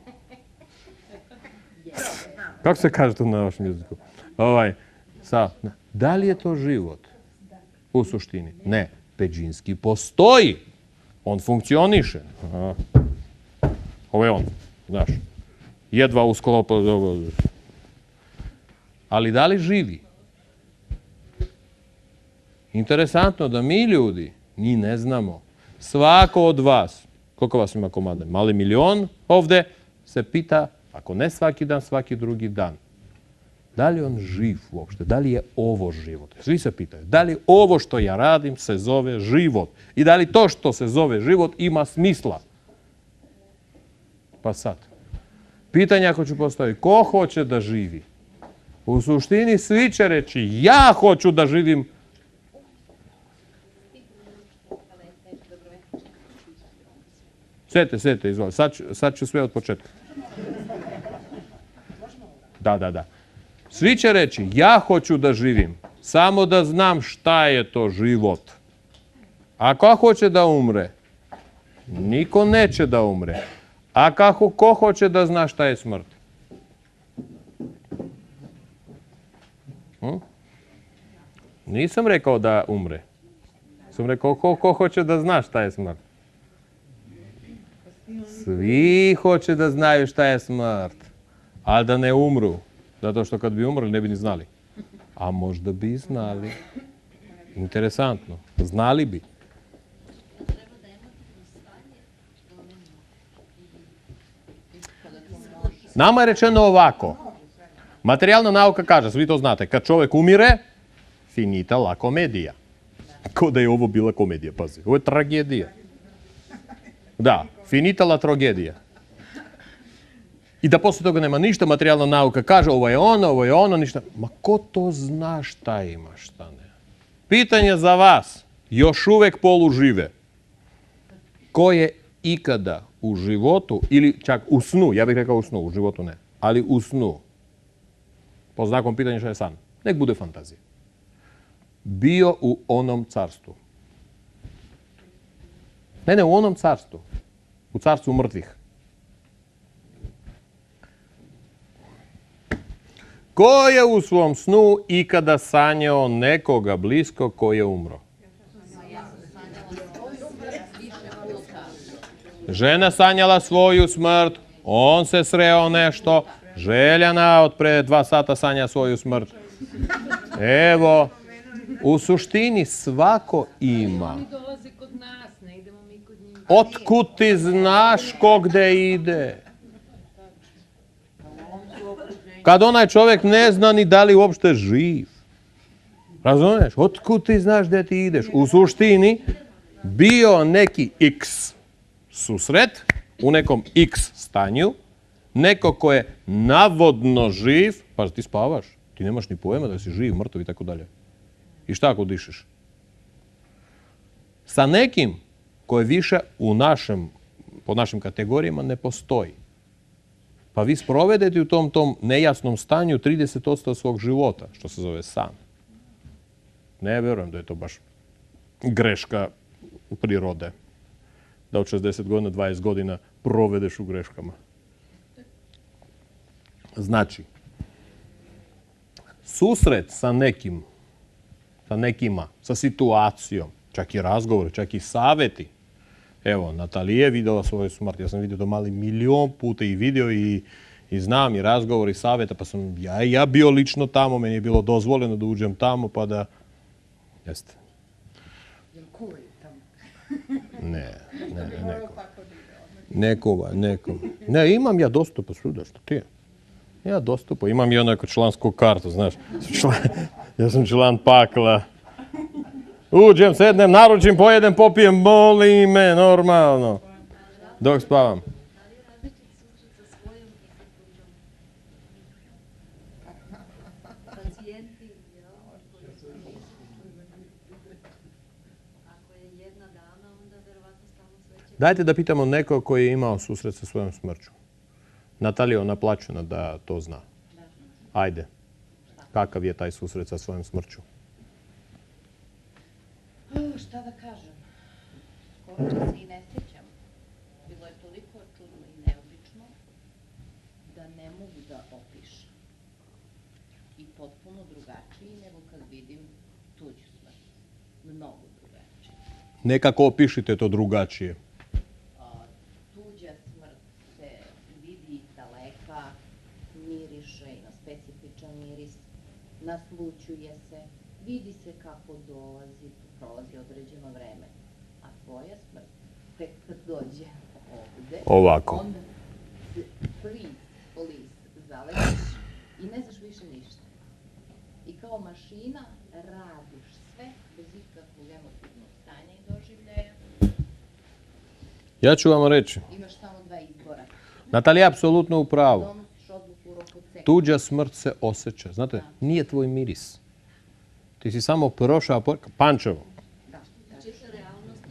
Kako se kaže to na vašem jeziku? Da li je to život? U suštini. Ne. Peđinski postoji. On funkcioniše. Ovo je on, znaš. Jedva u sklopu. Ali da li živi? Interesantno da mi ljudi, mi ne znamo. Svako od vas, koliko vas ima komada? Mali milion ovde, se pita, ako ne svaki dan, svaki drugi dan. Da li on živ uopšte? Da li je ovo život? Svi se pitaju. Da li ovo što ja radim se zove život? I da li to što se zove život ima smisla? Pa sad. Pitanje ako ću postaviti. Ko hoće da živi? U suštini svi će reći ja hoću da živim. Sete, izvoli. Sad ću sve od početka. Da. Svi će reći, ja hoću da živim, samo da znam šta je to život. A ko hoće da umre? Niko neće da umre. A ko hoće da zna šta je smrt? Nisam rekao da umre. Sam rekao ko hoće da zna šta je smrt. Svi hoće da znaju šta je smrt, ali da ne umru. Zato što kad bi umrli ne bi ni znali. A možda bi znali. Interesantno. Znali bi. Nama je rečeno ovako. Materijalna nauka kaže, svi to znate, kad čovjek umire, finita la komedija. Ko da je ovo bila komedija, pazi. Ovo je tragedija. Da, finita la tragedija. I da posle toga nema ništa, materijalna nauka kaže ovo je ono, ništa. Ma ko to zna šta ima, šta ne? Pitanje za vas, još uvek polužive. Ko je ikada u životu, ili čak u snu, ja bih rekao u snu, u životu ne, ali u snu, po znakom pitanja šta je san, nek bude fantazija, bio u onom carstvu. Ne, u onom carstvu. U carstvu mrtvih. Ko je u svom snu ikada sanjao nekoga blisko ko je umro? Žena sanjala svoju smrt, on se sreo nešto, Željana od pre 2 sata sanja svoju smrt. Evo, u suštini svako ima. Oni dolaze kod nas, ne idemo mi kod njih. Otkud ti znaš ko gde ide? Kad onaj čovjek ne zna ni da li uopšte živ. Razumiješ? Otkud ti znaš gde ti ideš? U suštini, bio neki X susret u nekom X stanju, neko ko je navodno živ, pa ti spavaš, ti nemaš ni pojma da si živ, mrtav i tako dalje. I šta ako dišeš? Sa nekim koje više po našim kategorijama ne postoji. Pa vi sprovedete u tom nejasnom stanju 30% svog života, što se zove san. Ne vjerujem da je to baš greška prirode. Da od 60 godina, 20 godina provedeš u greškama. Znači, susret sa nekim sa nekima, sa situacijom, čak i razgovor, čak i savjeti. Evo, Natalija je vidjela svoju smrt, ja sam vidio to mali milion puta i video i znam i razgovor i savjeta, pa sam ja bio lično tamo, meni je bilo dozvoljeno da uđem tamo, pa da... Jeste. Jel kuvaju tamo? Ne. Nekova. Ne, imam ja dostupa svuda, što ti je? Ja dostupa, imam i onako člansku kartu, znaš. Ja sam član pakla. Uđem, sednem, naručim, pojedem, popijem, boli me, normalno. Dok spavam. Pacijenti, ako je jedna dana, onda verovatno stalno sveće. Dajte da pitamo neko koji je imao susret sa svojom smrću. Natalija, ona plaćena da to zna. Ajde. Kakav je taj susret sa svojom smrću? Šta da kažem? Skoro da se i ne sjećam. Bilo je toliko čudno i neobično da ne mogu da opišem. I potpuno drugačiji nego kad vidim tuđu smrt. Mnogo drugačiji. Nekako opišite to drugačije. Tuđa smrt se vidi daleka, miriše, ima specifičan miris, naslućuje se, vidi se kako dolazi, prolazi određeno vreme. A tvoja smrt, tek kad dođe ovde, Ovako. onda se lis zaletiš i ne znaš više ništa. I kao mašina radiš sve bez ikakvog emotivnog stanja i doživljaja. Ja ću vam reći. Imaš samo dva izbora. Natalija je apsolutno u pravu. Donosiš odluku u roku od sekunde. Tuđa smrt se osjeća. Znate, nije tvoj miris. Ti si samo prošao Pančevo.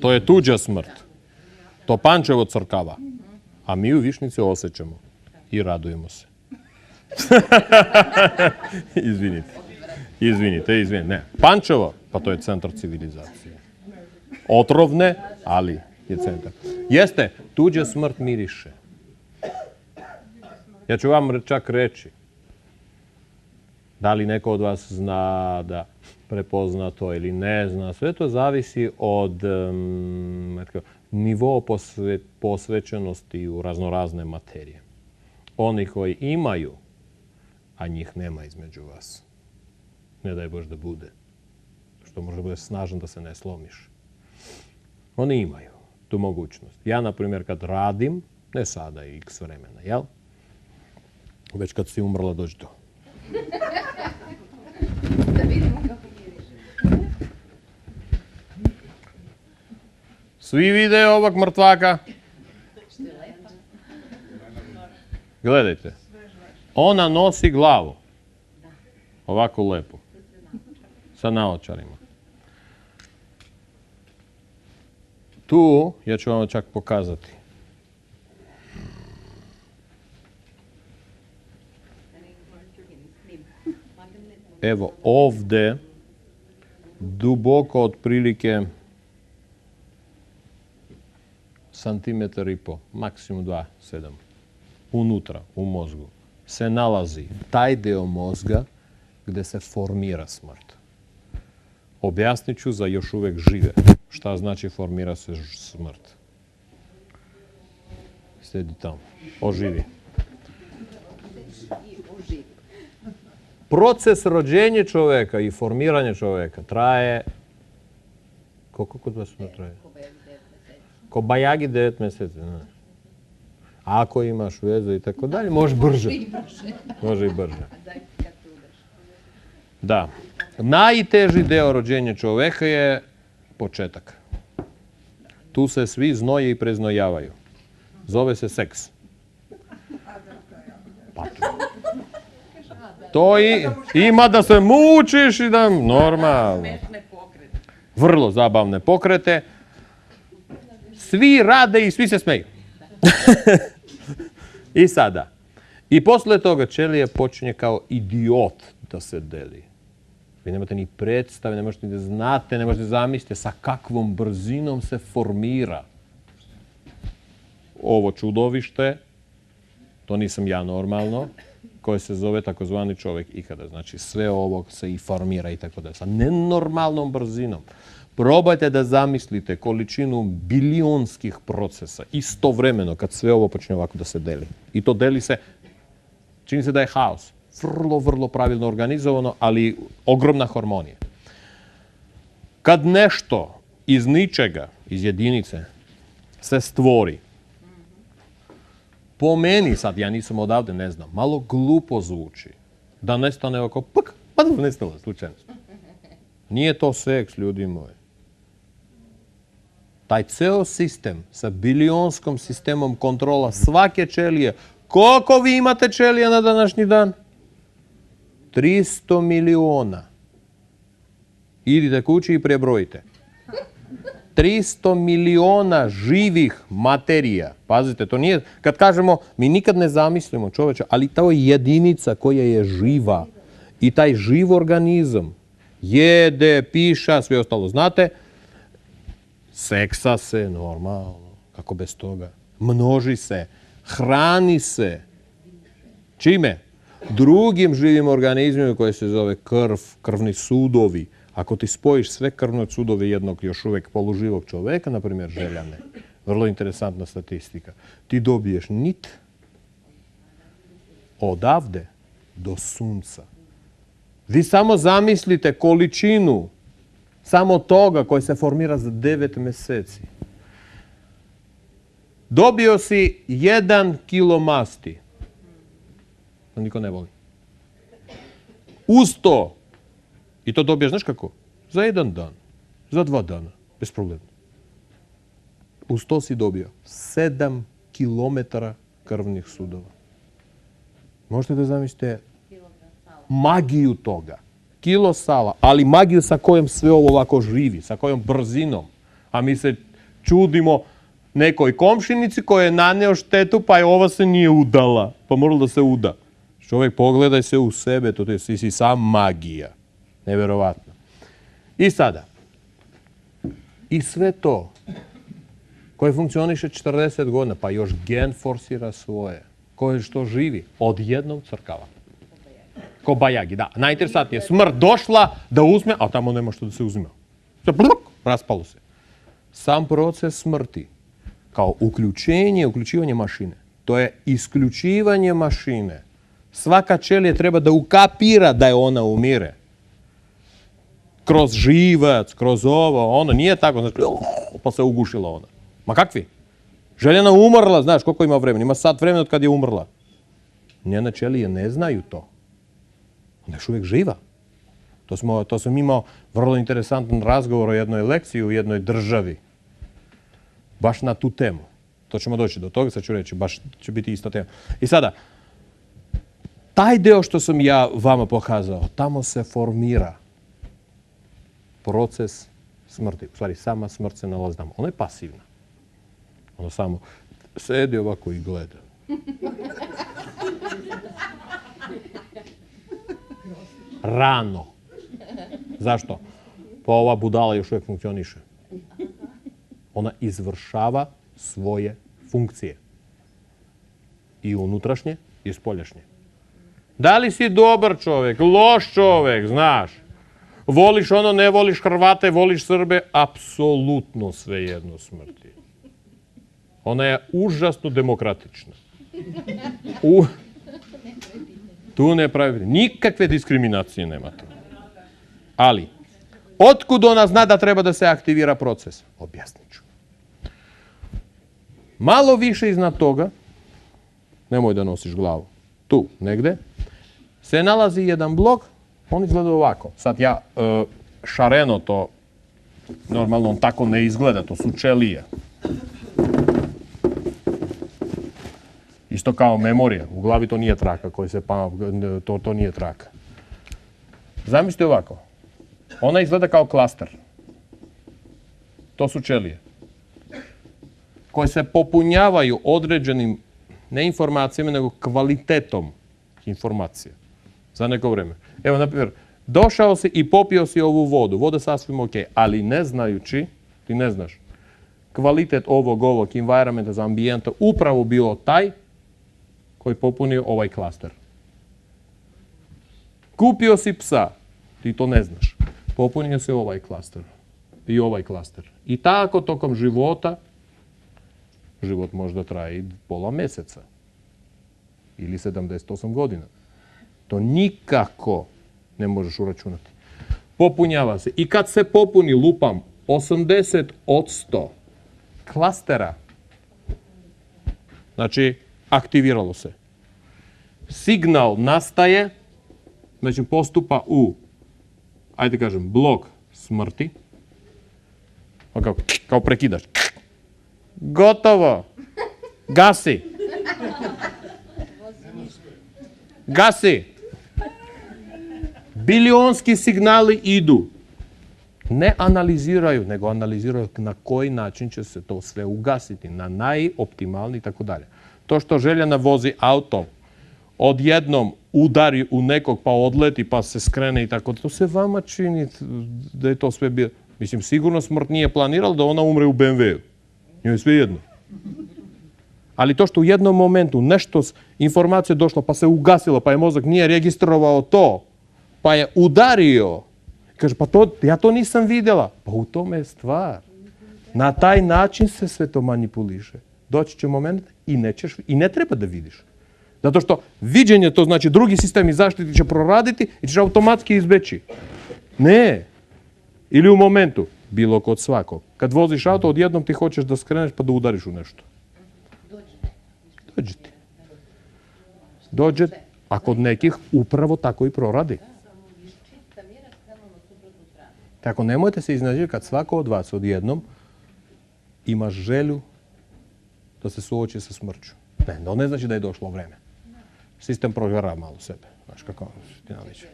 To je tuđa smrt. To Pančevo crkava. A mi u Višnjici osjećamo. I radujemo se. Izvinite. Ne. Pančevo, pa to je centar civilizacije. Otrovne, ali je centar. Jeste, tuđa smrt miriše. Ja ću vam čak reći. Da li neko od vas zna da prepozna to ili ne zna. Sve to zavisi od nivoa posvećenosti u raznorazne materije. Oni koji imaju, a njih nema između vas. Ne daj Bož da bude. Što može bude snažan da se ne slomiš. Oni imaju tu mogućnost. Ja, na primjer, kad radim, ne sada i x vremena, jel? Već kad si umrla, dođi to. Da vidimo kako miriše. Svi vide ovog mrtvaka? Što je lepa. Gledajte. Ona nosi glavu. Ovako lepo. Sa naočarima. Tu, ja ću vam čak pokazati. Evo ovdje, duboko otprilike santimetar i po, maksimum 2,7, unutra, u mozgu, se nalazi taj deo mozga gdje se formira smrt. Objasnit ću za još uvijek žive. Šta znači formira se smrt? Sedi tamo. Oživi. Proces rođenja čovjeka i formiranje čovjeka traje... Koliko kod vas ne traje? Kobajagi 9 mjeseci. Ako imaš veze i tako dalje, može brže. Može i brže. Da. Najteži deo rođenja čovjeka je početak. Tu se svi znoje i preznojavaju. Zove se seks. Pa to ima da se mučiš i da... Normalno. Vrlo zabavne pokrete. Svi rade i svi se smeju. I sada. I posle toga ćelija počinje kao idiot da se deli. Vi nemate ni predstave, ne možete ni da znate, ne možete zamisliti sa kakvom brzinom se formira ovo čudovište. To nisam ja normalno. koje se zove takozvani čovjek ikada. Znači sve ovo se i formira i tako da. Sa nenormalnom brzinom. Probajte da zamislite količinu bilionskih procesa istovremeno kad sve ovo počne ovako da se deli. I to deli se, čini se da je haos. Vrlo, vrlo pravilno organizovano, ali ogromna harmonija. Kad nešto iz ničega, iz jedinice, se stvori, po meni, sad ja nisam odavde, ne znam, malo glupo zvuči da nestane oko puk, pa da nestalo slučajno. Nije to seks, ljudi moji. Taj ceo sistem sa bilionskom sistemom kontrola svake ćelije. Koliko vi imate ćelija na današnji dan? 300 miliona. Idite kući i prebrojite. 300 miliona živih materija. Pazite, to nije, kad kažemo, mi nikad ne zamislimo čoveče, ali to je jedinica koja je živa. I taj živ organizam jede, piša, sve ostalo. Znate, seksa se normalno, kako bez toga. Množi se, hrani se. Čime? Drugim živim organizmima koji se zove krv, krvni sudovi. Ako ti spojiš sve krvne sudove jednog još uvijek poluživog čoveka, na primjer željane, vrlo interesantna statistika, ti dobiješ nit odavde do sunca. Vi samo zamislite količinu samo toga koji se formira za 9 mjeseci. Dobio si 1 kilo masti. To niko ne voli. Uz to, i to dobiješ, znaš kako? Za 1 dan, za 2 dana, bez problema. Uz to si dobio 7 kilometara krvnih sudova. Možete da zamislite magiju toga. Kilo sala, ali magiju sa kojom sve ovo ovako živi, sa kojom brzinom. A mi se čudimo nekoj komšinici koja je naneo štetu, pa je ova se nije udala, pa morala da se uda. Čovjek, pogledaj se u sebe, to si sam magija. Nevjerovatno. I sada, i sve to koje funkcioniše 40 godina, pa još gen forsira svoje, koje što živi, odjednom crkava. Ko bajagi, da. Najinteresantnije, smrt došla da uzme, a tamo nema što da se uzima. Raspalo se. Sam proces smrti, kao uključivanje mašine, to je isključivanje mašine. Svaka ćelija treba da ukapira da je ona umire. Kroz živac, kroz ovo, ono, nije tako, znači, pa se ugušila ona. Ma kakvi? Željana umrla, znaš koliko ima vremena, ima sat vremena od kad je umrla. Njena ćelije ne znaju to. Ona je još uvijek živa. To sam imao vrlo interesantan razgovor o jednoj lekciji u jednoj državi. Baš na tu temu. To ćemo doći do toga, sad ću reći, baš će biti ista tema. I sada, taj deo što sam ja vama pokazao, tamo se formira proces smrti. U stvari, sama smrt se nalazi tamo. Ona je pasivna. Ona samo sedi ovako i gleda. Rano. Zašto? Pa ova budala još uvijek funkcioniše. Ona izvršava svoje funkcije. I unutrašnje i spoljašnje. Da li si dobar čovjek, loš čovjek, znaš? Voliš ono, ne voliš Hrvate, voliš Srbe, apsolutno svejedno smrti. Ona je užasno demokratična. Tu ne pravi, nikakve diskriminacije nema tu. Ali, otkud ona zna da treba da se aktivira proces? Objasnit ću. Malo više iznad toga, nemoj da nosiš glavu, tu negde, se nalazi jedan blok, on izgleda ovako. Sad ja šareno to, normalno on tako ne izgleda, to su ćelije. Isto kao memorija, u glavi to nije traka, to nije traka. Zamislite ovako, ona izgleda kao klaster. To su ćelije koje se popunjavaju određenim, ne informacijama, nego kvalitetom informacija za neko vrijeme. Evo, na primjer, došao si i popio si ovu vodu. Voda sasvim ok, ali ne znajući, ti ne znaš, kvalitet ovog environmenta za ambijenta upravo bio taj koji popunio ovaj klaster. Kupio si psa, ti to ne znaš. Popunio se ovaj klaster i ovaj klaster. I tako tokom života, život možda traje i pola mjeseca ili 78 godina. To nikako ne možeš uračunati. Popunjava se. I kad se popuni, lupam, 80% klastera, znači aktiviralo se. Signal nastaje, znači postupa u, ajde kažem, blok smrti. Kao prekidaš. Gotovo. Gasi. Gasi. Bilionski signali idu. Ne analiziraju, nego analiziraju na koji način će se to sve ugasiti, na najoptimalniji i tako dalje. To što Željana vozi auto, odjednom udari u nekog pa odleti pa se skrene i tako, to se vama čini da je to sve bilo. Mislim, sigurno smrt nije planirala da ona umre u BMW-u. Njoj je sve jedno. Ali to što u jednom momentu nešto informacija došla pa se ugasilo, pa je mozak nije registrovao to, pa je udario. Kaže, pa to, ja to nisam vidjela. Pa u tome je stvar. Na taj način se sve to manipuliše. Doći će moment i ne treba da vidiš. Zato što viđenje, to znači drugi sistemi zaštite će proraditi i ćeš automatski izbeći. Ne. Ili u momentu, bilo kod svakog. Kad voziš auto, odjednom ti hoćeš da skreneš pa da udariš u nešto. Dođe ti. Dođe, a kod nekih upravo tako i proradi. Tako nemojte se iznađati kad svako od vas odjednom ima želju da se suoči sa smrću. Ne, to ne znači da je došlo vreme. Sistem provjera malo sebe. Znaš kako ti naviđe.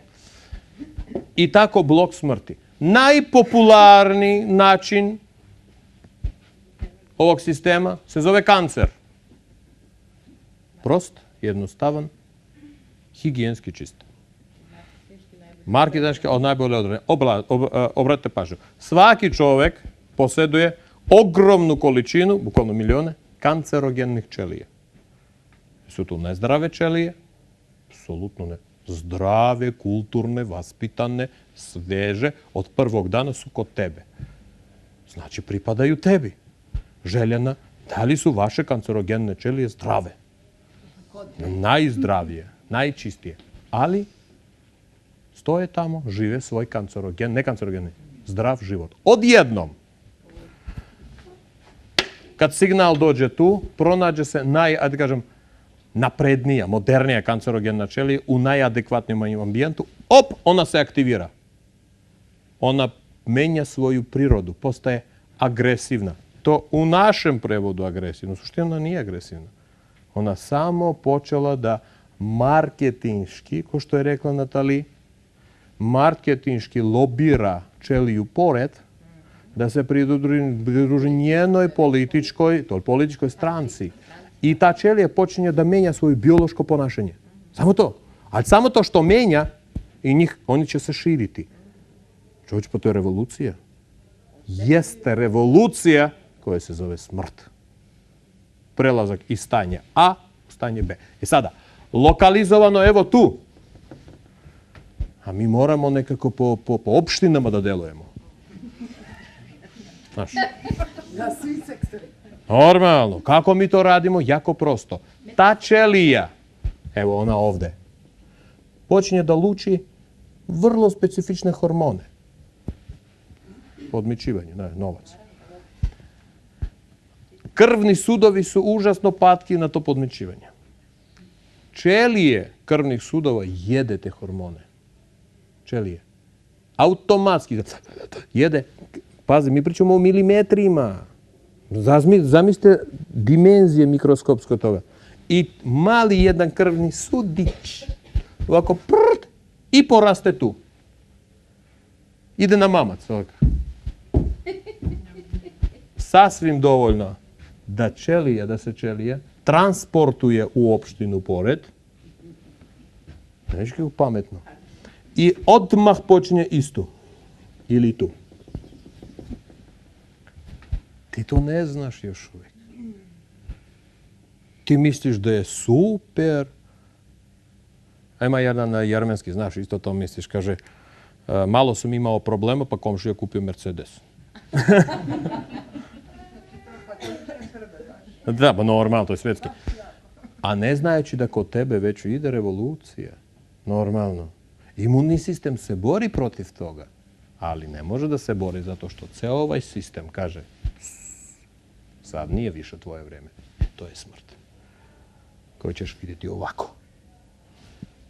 I tako blok smrti. Najpopularniji način ovog sistema se zove kancer. Prost, jednostavan, higijenski čist. Marketinški od najbolje odrede. Obratite pažnju. Svaki čovjek posjeduje ogromnu količinu, bukvalno milijone, kancerogenih ćelija. Su to nezdrave ćelije? Apsolutno ne. Zdrave, kulturne, vaspitane, sveže, od prvog dana su kod tebe. Znači pripadaju tebi. Željana, da li su vaše kancerogene ćelije zdrave? Najzdravije, najčistije. Ali stoje tamo, žive svoj kancerogen, ne kancerogeni, zdrav život. Odjednom, kad signal dođe tu, pronađe se naprednija, modernija kancerogena ćelija u najadekvatnijem ambijentu. Ona se aktivira. Ona menja svoju prirodu, postaje agresivna. To u našem prevodu agresivno. U suštini ona nije agresivna. Ona samo počela da marketinški, ko što je rekla Natali, marketinški lobira ćeliju pored, da se pridruži njenoj političkoj stranci. I ta ćelija počinje da menja svoje biološko ponašanje. Samo to. Ali samo to što menja, oni će se širiti. Čovječ, pa to je revolucija. Jeste revolucija koja se zove smrt. Prelazak iz stanja A u stanje B. I sada, lokalizovano evo tu. A mi moramo nekako po opštinama da delujemo. Znaš. Na svi sektori. Normalno. Kako mi to radimo? Jako prosto. Ta ćelija, evo ona ovde, počinje da luči vrlo specifične hormone. Podmićivanje, novac. Krvni sudovi su užasno patki na to podmićivanje. Ćelije krvnih sudova jede te hormone. Ćelije. Automatski jede. Pazi, mi pričamo o milimetrima. Zamislite dimenzije mikroskopsko toga. I mali jedan krvni sudić ovako i poraste tu. Ide na mamac. Sasvim dovoljno da se ćelija transportuje u opštinu pored. Znaš kako pametno. I odmah počinje istu. Ili tu. Ti to ne znaš još uvijek. Ti misliš da je super. A ima jedan jermenski, znaš, isto to misliš, kaže, malo sam imao problema, pa komšija kupio Mercedes. Da, pa normalno, to je svetski. A ne znajući da kod tebe već ide revolucija. Normalno. Imunni sistem se bori protiv toga, ali ne može da se bori zato što ceo ovaj sistem kaže sad nije više tvoje vreme. To je smrt. Koju ćeš vidjeti ovako.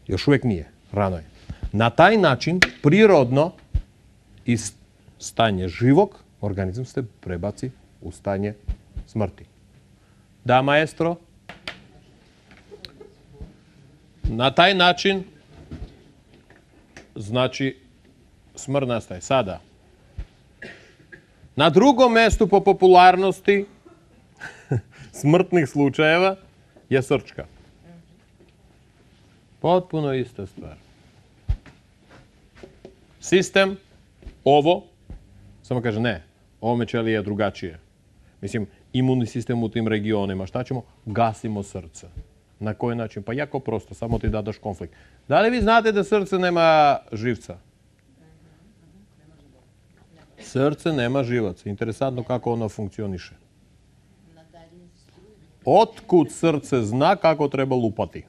Još uvijek nije. Rano je. Na taj način, prirodno, iz stanje živog organizam se prebaci u stanje smrti. Da, maestro? Na taj način, znači, smrt nastaje sada. Na drugom mjestu po popularnosti smrtnih slučajeva je srčka. Potpuno ista stvar. Sistem, ovo, samo kaže ne, ovome ćelije je drugačije. Mislim, imunni sistem u tim regionima, šta ćemo? Gasimo srce. Na koji način? Pa jako prosto, samo ti dadaš konflikt. Da li vi znate da srce nema živca? Srce nema živaca. Interesantno kako ono funkcioniše. Otkud srce zna kako treba lupati?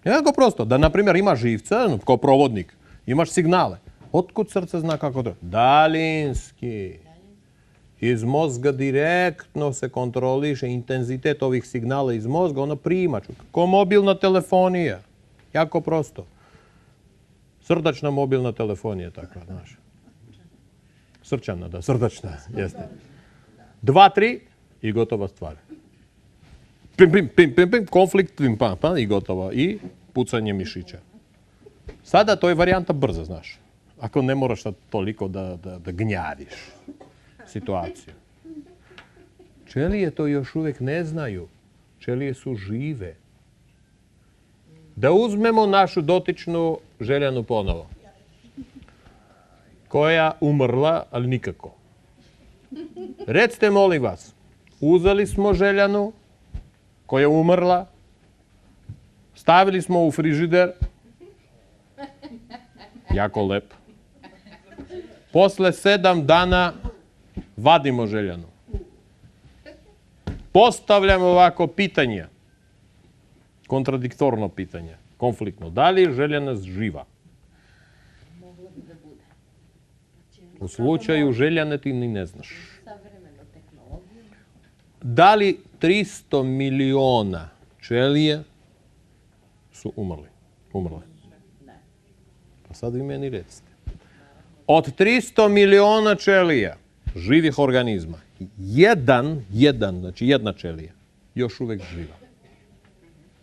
Jako prosto. Da, na primjer, imaš živca, kao provodnik, imaš signale. Otkud srce zna kako treba? Daljinski. Iz mozga direktno se kontroliše intenzitet ovih signala iz mozga, ono primač. Ko mobilna telefonija. Jako prosto. Srdačna mobilna telefonija takva, znaš. Srčana, da, srdačna, jeste. 2, 3 i gotova stvar. Pim, pim, pim, pim, pim, konflikt, pim, pam, pam, i gotovo. I pucanje mišića. Sada to je varijanta brza, znaš. Ako ne moraš toliko da gnjaviš situaciju. Ćelije to još uvijek ne znaju. Ćelije su žive. Da uzmemo našu dotičnu željanu ponovo. Koja umrla, ali nikako. Recite, molim vas, uzeli smo željanu koja je umrla, stavili smo u frižider, jako lep. Posle 7 dana vadimo željanu. Postavljamo ovako pitanje, kontradiktorno pitanje, konfliktno. Da li je željana živa? U slučaju željane ti ni ne znaš. Da li 300 miliona ćelije su umrle? Pa sad vi meni recite. Od 300 miliona ćelija živih organizma, znači jedna ćelija, još uvijek živa.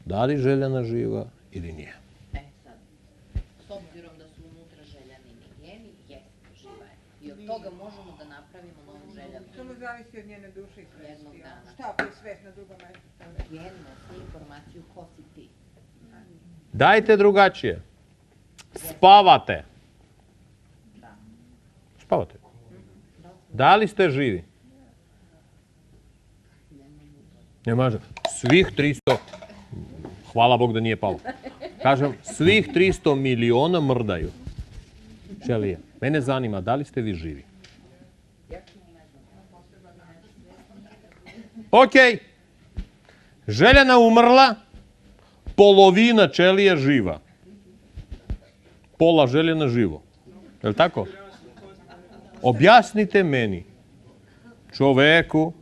Da li željana živa ili nije? Sad, s obzirom da su unutra željanini geni, jeste, živa je. I od toga možemo da napravimo novu željanu. Samo zavisi od njene duše i Jednog svesti. dana. Šta ako je svest na drugom mjestu? Gen nosi informaciju ko si ti. Dajte drugačije. Spavate. Spavate. Da li ste živi? Ne može. Svih 300... Hvala Bog da nije palo. Kažem, svih 300 miliona mrdaju. Ćelije. Mene zanima, da li ste vi živi? Ok. Željana umrla, polovina ćelije živa. Pola željena živo. Je li tako? Objasnite meni, čoveku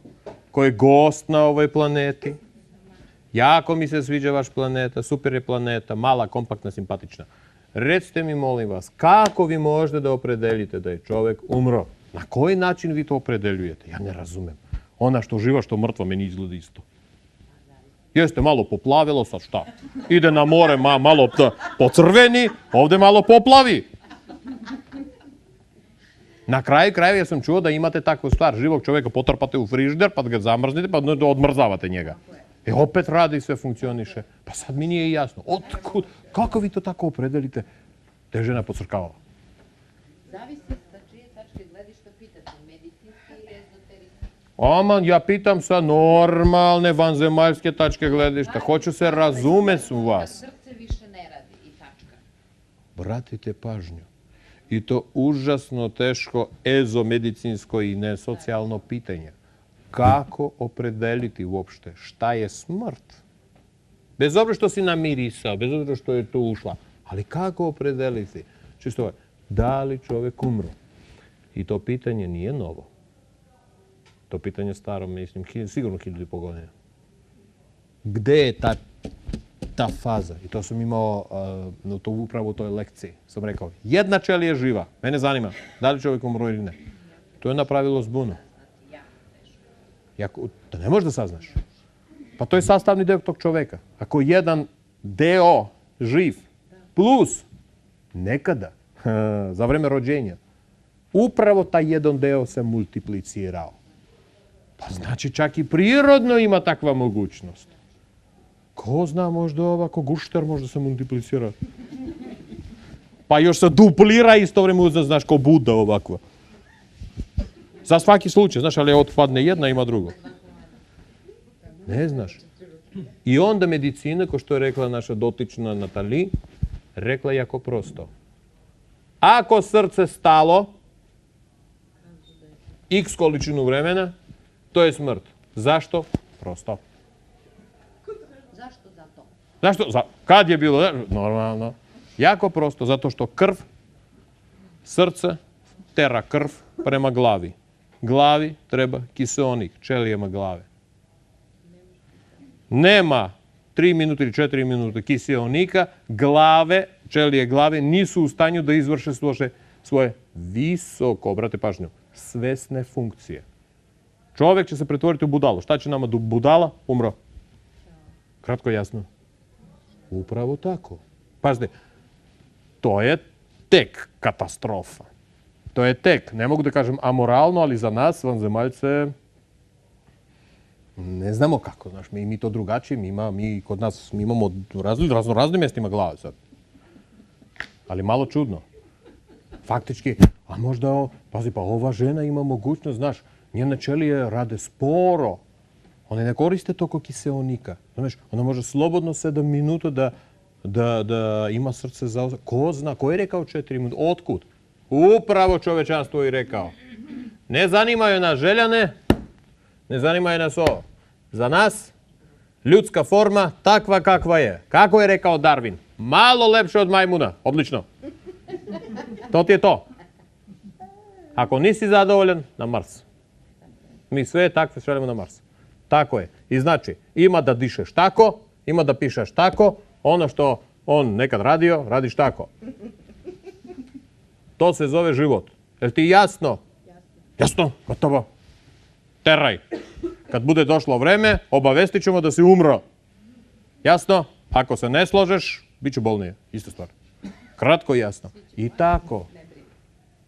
koji je gost na ovoj planeti, jako mi se sviđa vaš planeta, super je planeta, mala, kompaktna, simpatična. Recite mi, molim vas, kako vi možete da opredelite da je čovjek umro? Na koji način vi to opredeljujete? Ja ne razumem. Ona što živa, što mrtva, meni izgleda isto. Jeste malo poplavilo, sad šta? Ide na more, malo pocrveni, ovdje malo poplavi. Na kraju krajeva ja sam čuo da imate takvu stvar. Živog čovjeka potrpate u frižider, pa ga zamrznite, pa odmrzavate njega. Opet radi, sve funkcioniše. Pa sad mi nije jasno. Otkud? Kako vi to tako opredelite da je žena pocrkavala? Zavisi sa čije tačke gledišta pitate, medicinski ili ezoterijski. Aman, ja pitam sa normalne vanzemaljske tačke gledišta. Hoću se razumet u vas. Srce Obratite pažnju. I to užasno teško ezomedicinsko i nesocijalno pitanje. Kako opredeliti uopšte šta je smrt? Bez obzira što si namirisao, bez obzira što je tu ušla. Ali kako opredeliti? Čisto da li čovjek umro? I to pitanje nije novo. To pitanje je staro, mislim, sigurno 1500 godina. Gde je ta faza? I to sam imao upravo u toj lekciji. Sam rekao, jedna ćelija je živa. Mene zanima da li čovjek umro ili ne. To je napravilo zbunu. Da ne možeš da saznaš. Pa to je sastavni deo tog čoveka. Ako jedan deo živ plus nekada za vreme rođenja upravo taj jedan deo se multiplicirao. Pa znači čak i prirodno ima takva mogućnost. Ko zna, možda ovako gušter možda se multiplicira. Pa još se duplira isto vreme, znaš, ko Buda ovako. Za svaki slučaj, znaš, ali otpadne jedna, ima drugo. Ne znaš. I onda medicina, ko što je rekla naša dotična Natali, rekla jako prosto. Ako srce stalo, x količinu vremena, to je smrt. Zašto? Prosto. Zašto za to? Zašto? Kad je bilo? Normalno. Jako prosto. Zato što krv, srce, tera krv prema glavi. Glavi treba kiseonik, ćelijama glave. Nema 3 minute ili 4 minute kiseonika, glave, ćelije glave nisu u stanju da izvrše svoje visoko, obrate pažnju, svesne funkcije. Čovjek će se pretvoriti u budalo. Šta će nama do budala? Umro. Kratko jasno. Upravo tako. Pazite, to je tek katastrofa. To je tek, ne mogu da kažem amoralno, ali za nas, vanzemaljce, ne znamo kako. Znaš, mi to drugačije, mi kod nas imamo raznim mjestima glave sad. Ali malo čudno. Faktički, a možda, pazi, pa ova žena ima mogućnost, znaš, njene ćelije rade sporo. One ne koriste toliko kiseonika. Znaš, ona može slobodno 7 minuta da ima srce za... Ko zna, ko je rekao 4 minuta? Otkud? Upravo čovečanstvo je rekao. Ne zanimaju nas željane, ne zanimaju nas ovo. Za nas, ljudska forma takva kakva je. Kako je rekao Darwin? Malo lepše od majmuna. Odlično. To ti je to. Ako nisi zadovoljan, na Mars. Mi sve takve šaljemo na Mars. Tako je. I znači, ima da dišeš tako, ima da pišeš tako, ono što on nekad radio, radiš tako. To se zove život. Jel ti jasno? Jasno, gotovo. Teraj. Kad bude došlo vreme, obavestit ćemo da si umro. Jasno? Ako se ne složeš, bit će bolnije. Ista stvar. Kratko i jasno. I tako.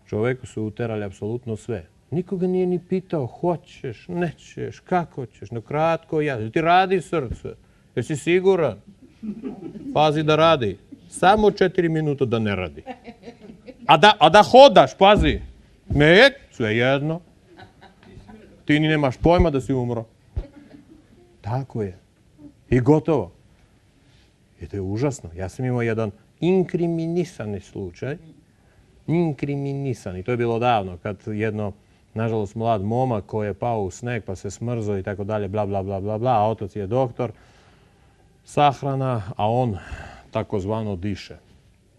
Čovjeku su uterali apsolutno sve. Nikoga nije ni pitao, hoćeš, nećeš, kako ćeš, no kratko i jasno. Ti radi srce. Jesi siguran? Pazi da radi. Samo 4 minuta da ne radi. A da hodaš, pazi. Mek, sve jedno. Ti ni nemaš pojma da si umro. Tako je. I gotovo. I to je užasno. Ja sam imao jedan inkriminisani slučaj. Inkriminisani. To je bilo davno, kad jedno, nažalost, mlad momak koji je pao u sneg pa se smrzao i tako dalje, bla, bla, bla, bla, bla, a otac je doktor, sahrana, a on takozvano diše.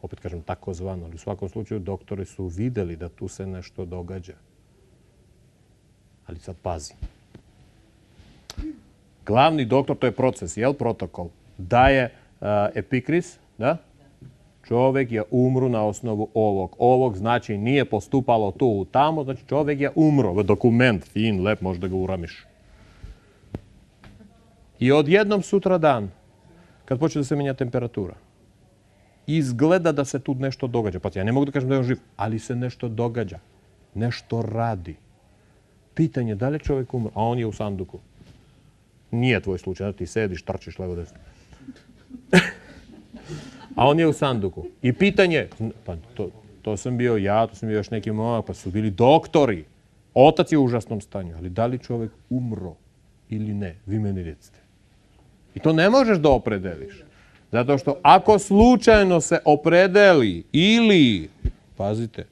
Opet kažem takozvano, ali u svakom slučaju doktori su vidjeli da tu se nešto događa. Ali sad pazi. Glavni doktor, to je proces, jel protokol, daje epikris, da? Čovjek je umro na osnovu ovog. Ovog znači nije postupalo tu tamo, znači čovjek je umro. Dokument, fin, lep, možda ga uramiš. I odjednom sutra dan, kad počne da se menja temperatura, izgleda da se tu nešto događa. Pa ja ne mogu da kažem da je on živ, ali se nešto događa. Nešto radi. Pitanje, da li je čovjek umro? A on je u sanduku. Nije tvoj slučaj, da ti sediš, trčiš levo desno. A on je u sanduku. I pitanje, pa to sam bio ja, to sam bio još neki momak, pa su bili doktori. Otac je u užasnom stanju, ali da li čovjek umro ili ne? Vi meni recite. I to ne možeš da opredeliš. Zato što ako slučajno se opredeli ili, pazite,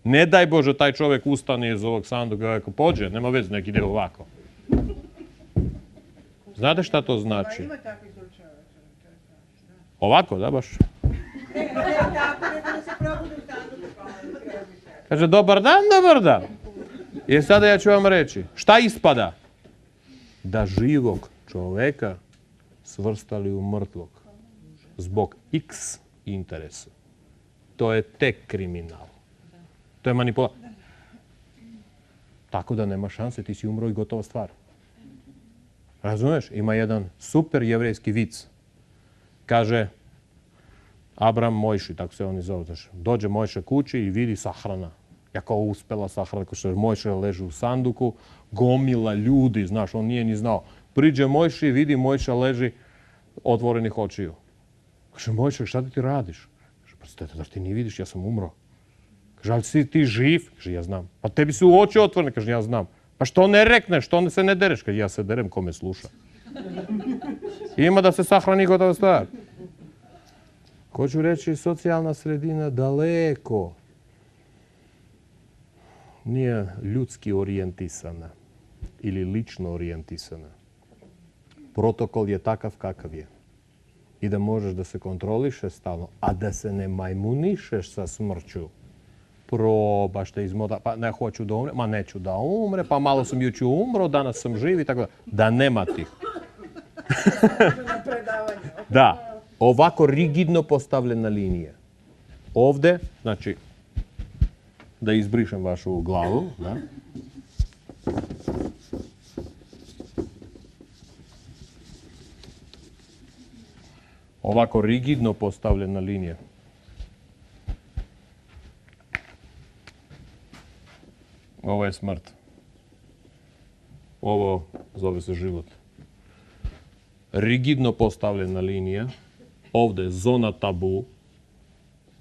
ne daj Bože taj čovjek ustane iz ovog sanduka, ako pođe, nema veze, nek ide ovako. Znate šta to znači? Ima takvih slučajeva. Ovako, da baš? Ne, tako, nego da se probude u sanduku. Kaže, dobar dan, dobar dan. I sada ja ću vam reći, šta ispada? Da živog čoveka svrstali u mrtvog zbog x interesa. To je tek kriminal. To je manipulacija. Tako da nema šanse, ti si umro i gotova stvar. Razumeš? Ima jedan super jevrejski vic. Kaže, Abram Mojši, tako se oni zove. Dođe Mojše kući i vidi sahrana. Jako uspela sahrana, kao što Mojše leži u sanduku, gomila ljudi, znaš, on nije ni znao. Priđe Mojši i vidi Mojša leži otvorenih očiju. Kaže, Mojše, šta ti radiš? Kaže, pa stete, da ti nije vidiš, ja sam umro. Kaže, ali si ti živ? Kaže, ja znam. Pa tebi su oči otvorene, kaže, ja znam. Pa što ne rekneš, što se ne dereš? Kaže, ja se derem, ko me sluša. Ima da se sahrani gotova stvar. Hoću reći, socijalna sredina daleko nije ljudski orijentisana ili lično orijentisana. Protokol je takav kakav je. I da možeš da se kontroliše stalno, a da se ne majmunišeš sa smrću. Probaš te izmoda, pa ne hoću da umre, ma neću da umre, pa malo sam jučer umro, danas sam živ i tako da. Da nema tih. Da. Ovako rigidno postavljena linija. Ovdje, znači, da izbrišem vašu glavu, da. Ovako rigidno postavljena linija. Ovo je smrt. Ovo zove se život. Rigidno postavljena linija. Ovdje zona tabu.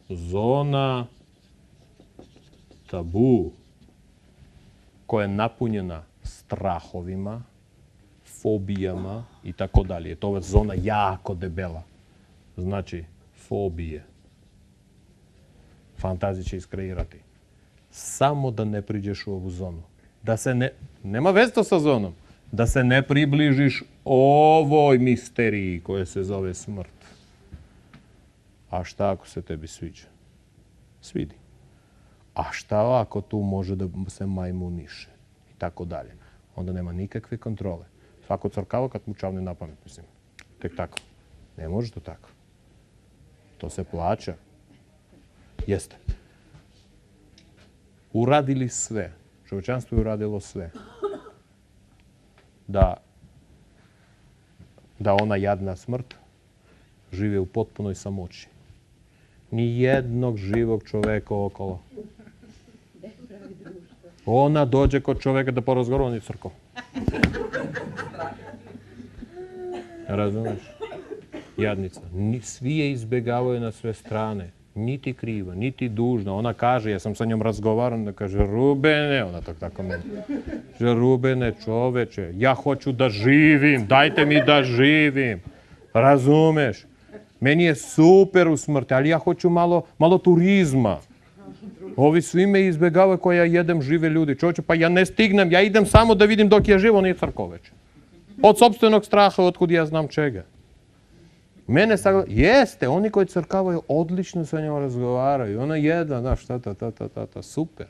Zona tabu koja je napunjena strahovima, fobijama i tako dalje. To je zona jako debela. Znači, fobije. Fantazije će iskreirati. Samo da ne priđeš u ovu zonu. Da se ne... Nema veze sa zonom. Da se ne približiš ovoj misteriji koja se zove smrt. A šta ako se tebi sviđa? Svidi. A šta ako tu može da se majmuniše? I tako dalje. Onda nema nikakve kontrole. Svako crkava kad mu čavne na pamet, mislim. Tek tako. Ne može to tako. To se plaća. Jeste. Uradili sve. Čovječanstvo je uradilo sve. Da ona jadna smrt žive u potpunoj samoći. Ni jednog živog čoveka okolo. Ona dođe kod čoveka da porazgovara, on je crko. Razumeš? Jadnica. Svi je izbjegavaju na sve strane. Niti kriva, niti dužna. Ona kaže, ja sam sa njom razgovaran, da kaže, Rubene, ona tako meni. Kaže, Rubene, čoveče, ja hoću da živim, dajte mi da živim. Razumeš? Meni je super u smrti, ali ja hoću malo turizma. Ovi svi me izbjegavaju koji ja jedem žive ljudi. Čovječe, pa ja ne stignem, ja idem samo da vidim dok je živ, on je crkoveć. Od sopstvenog straha, otkud ja znam čega. Mene jeste, oni koji crkavaju odlično sa njom razgovaraju. Ona jedna, znaš, super.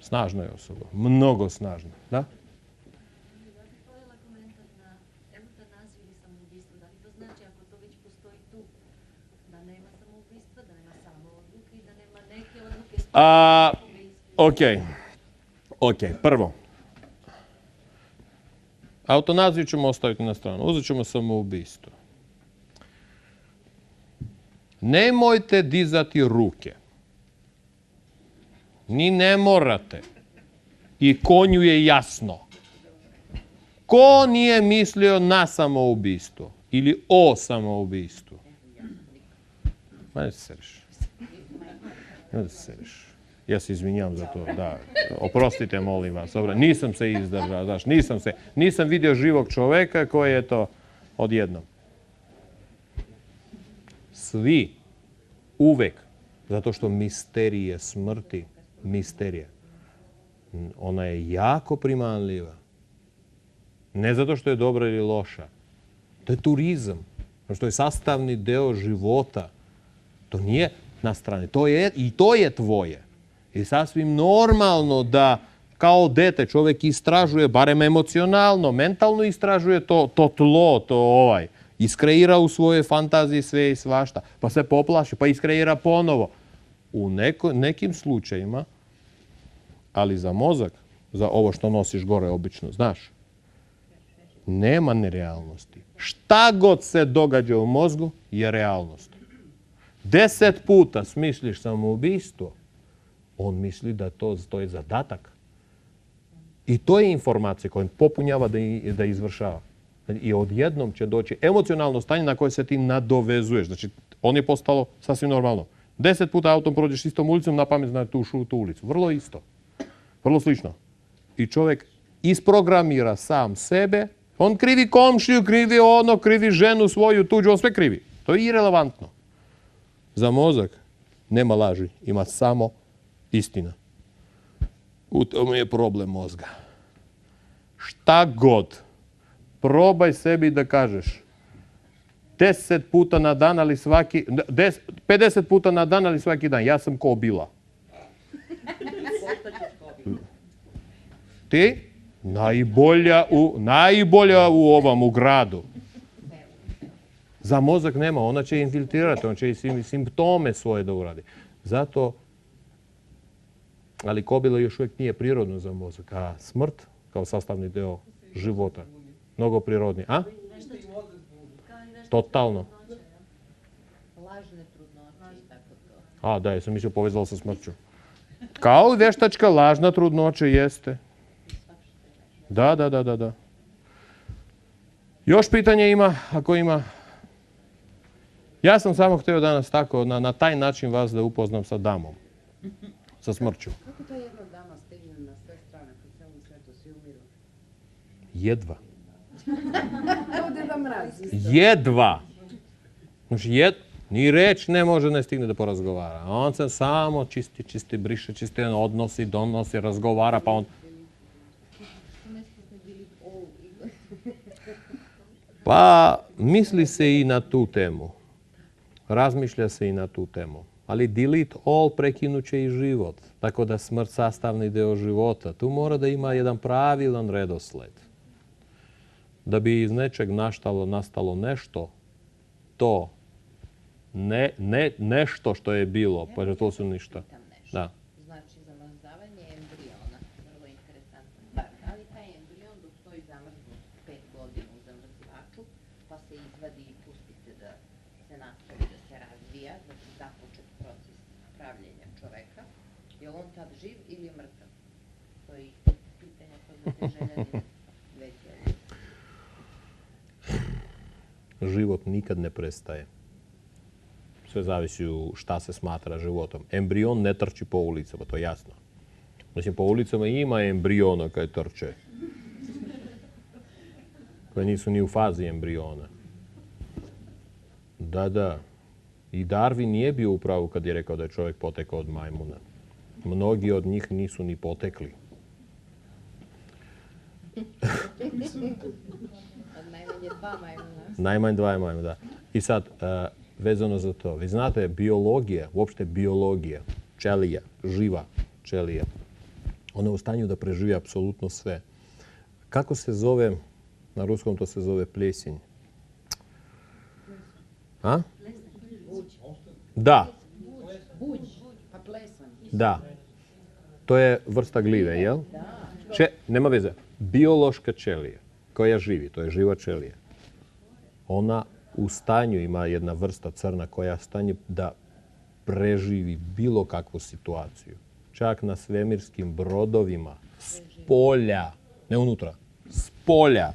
Snažna je osoba, mnogo snažna, da? Ja bih voljela komentar na eutanaziju ili samoubistvo. Da li to znači, ako to već postoji tu, da nema samoubistva, da nema samoodluke i da nema neke odluke? Ok, prvo. Eutanaziju ćemo ostaviti na stranu. Uzet ćemo samoubistvo. Nemojte dizati ruke. Ni ne morate. I konju je jasno. Ko nije mislio na samoubistvo ili o samoubistvu? Ma ne se seriš. Ne se seriš. Ja se izvinjam za to. Da. Oprostite, molim vas. Dobro, nisam se izdržao. Znaš, nisam vidio živog čoveka koji je to odjednom. svi, uvek, zato što misterije smrti, misterija, ona je jako primanljiva. Ne zato što je dobra ili loša. To je turizam. Što je sastavni deo života. To nije na strani. I to je tvoje. I sasvim normalno da kao dete čovjek istražuje, barem emocionalno, mentalno istražuje to tlo, iskreira u svojoj fantaziji sve i svašta. Pa se poplaši, pa iskreira ponovo. U nekim slučajima, ali za mozak, za ovo što nosiš gore obično, znaš, nema nerealnosti. Šta god se događa u mozgu je realnost. 10 puta smisliš samoubistvo, on misli da to je zadatak. I to je informacija koju popunjava da izvršava. I odjednom će doći emocionalno stanje na koje se ti nadovezuješ. Znači, on je postalo sasvim normalno. 10 puta autom prođeš istom ulicom, na pamet znaš tu ulicu. Vrlo isto. Vrlo slično. I čovjek isprogramira sam sebe. On krivi komšiju, krivi ono, krivi ženu svoju, tuđu, on sve krivi. To je irelevantno. Za mozak nema laži, ima samo istina. U tome je problem mozga. Šta god, probaj sebi da kažeš 10 puta na dan, ali 50 puta na dan, ali svaki dan. Ja sam ko bila. Ti? Najbolja u ovom, u gradu. Za mozak nema, ona će infiltrirati, on će i simptome svoje da uradi. Zato, ali kobila još uvijek nije prirodno za mozak, a smrt kao sastavni deo života. Mnogo prirodniji. A? Totalno. Lažne trudnoće i tako to. A, da, ja sam mislio povezala sa smrću. Kao i veštačka lažna trudnoća jeste. Da. Još pitanje ima, ako ima. Ja sam samo htio danas tako, na taj način vas da upoznam sa damom. Sa smrću. Kako to jedna dama stigne na sve strane, po celom svetu, svi umiru? Jedva. Kao Deda Mraz. isto. Jedva. Znači, ni reč ne može ne stigne da porazgovara. On se samo čisti, briše, čisti, odnosi, donosi, razgovara, pa on... Pa, misli se i na tu temu. Razmišlja se i na tu temu. Ali delete all prekinuće i život. Tako da smrt sastavni deo života. Tu mora da ima jedan pravilan redosled. Da bi iz nečeg nastalo nešto, to nešto što je bilo, pa to su ništa. Da. Znači, zamrzavanje embriona, vrlo interesantan bar. Da li taj embrion dok stoji zamrznut 5 godina u zamrzivaču, pa se izvadi i pusti se da se nastavi da se razvija, da se započet proces pravljenja čoveka, je li on tad živ ili je mrtav? To je isto pitanje kao za te ženadine. Život nikad ne prestaje. Sve zavisi u šta se smatra životom. Embrion ne trči po ulicama, to je jasno. Mislim, po ulicama ima embriona koje trče. Koje nisu ni u fazi embriona. Da. I Darwin nije bio u pravu kad je rekao da je čovjek potekao od majmuna. Mnogi od njih nisu ni potekli. Najmanje 2 majmuna. Najmanje 2 majmuna, da. I sad, vezano za to, vi znate, biologija, uopšte biologija, ćelija, živa ćelija, ona je u stanju da preživi apsolutno sve. Kako se zove, na ruskom to se zove pljesinj? A? Da. Buđ, pa plesan. Da. To je vrsta gljive, jel? Nema veze. Biološka ćelija koja živi, to je živa ćelija. Ona u stanju ima jedna vrsta crna koja je u stanju da preživi bilo kakvu situaciju. Čak na svemirskim brodovima, s polja, ne unutra, s polja.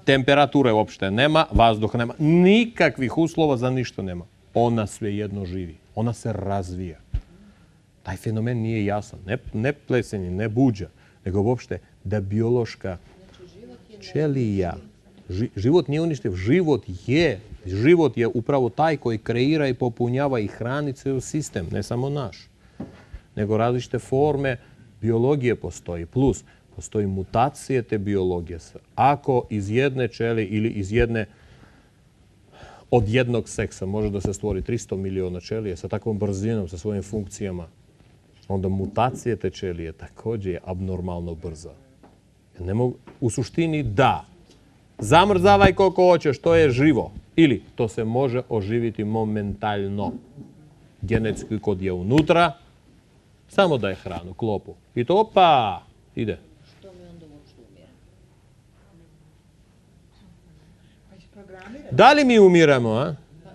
Temperature uopšte nema, vazduha nema, nikakvih uslova za ništa nema. Ona svejedno živi, ona se razvija. Taj fenomen nije jasan, ne plesenje, ne buđa, nego uopšte da biološka ćelija Život nije uništiv, život je upravo taj koji kreira i popunjava i hrani cijeli sistem, ne samo naš, nego različite forme biologije postoji, plus postoji mutacije te biologije. Ako iz jedne ćelije ili od jednog seksa može da se stvori 300 miliona ćelije sa takvom brzinom, sa svojim funkcijama, onda mutacije te ćelije također je abnormalno brza. U suštini da. Zamrzavaj koliko hoćeš, to je živo. Ili to se može oživiti momentalno. Genetski kod je unutra, samo daje hranu, klopu. I to opa, ide. Što mi onda uopšte umire? Da li mi umiramo, a? Pa,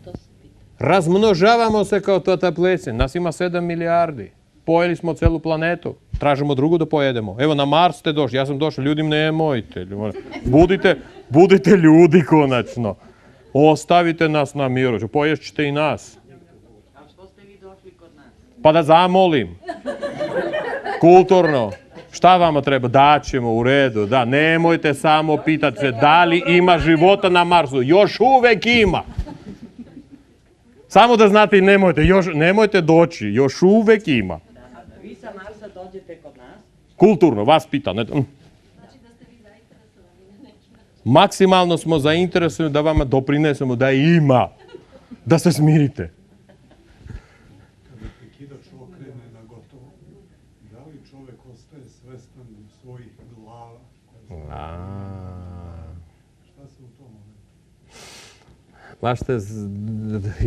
to se pita. Razmnožavamo se kao totapleci. Nas ima 7 milijardi. Pojeli smo celu planetu. Tražimo drugu da pojedemo. Evo, na Mars ste došli. Ja sam došao. Ljudi, nemojte. Budite ljudi konačno. Ostavite nas na miru. Poješćete i nas. A što ste vi došli kod nas? Pa da zamolim. Kulturno. Šta vama treba? Daćemo u redu. Da, nemojte samo pitati se da li ima života na Marsu. Još uvek ima. Samo da znate i nemojte doći. Još uvek ima. Vi sa Marsa dođete kod nas? Kulturno, vas pitam. Znači da ste vi zainteresovani na neki način. Maksimalno smo zainteresovani da vama doprinesemo da ima. Da se smirite. Kada prekidač okrene na gotovo, da li čovek ostaje svestan svojih glava? Šta se u tom momentu? Baš ste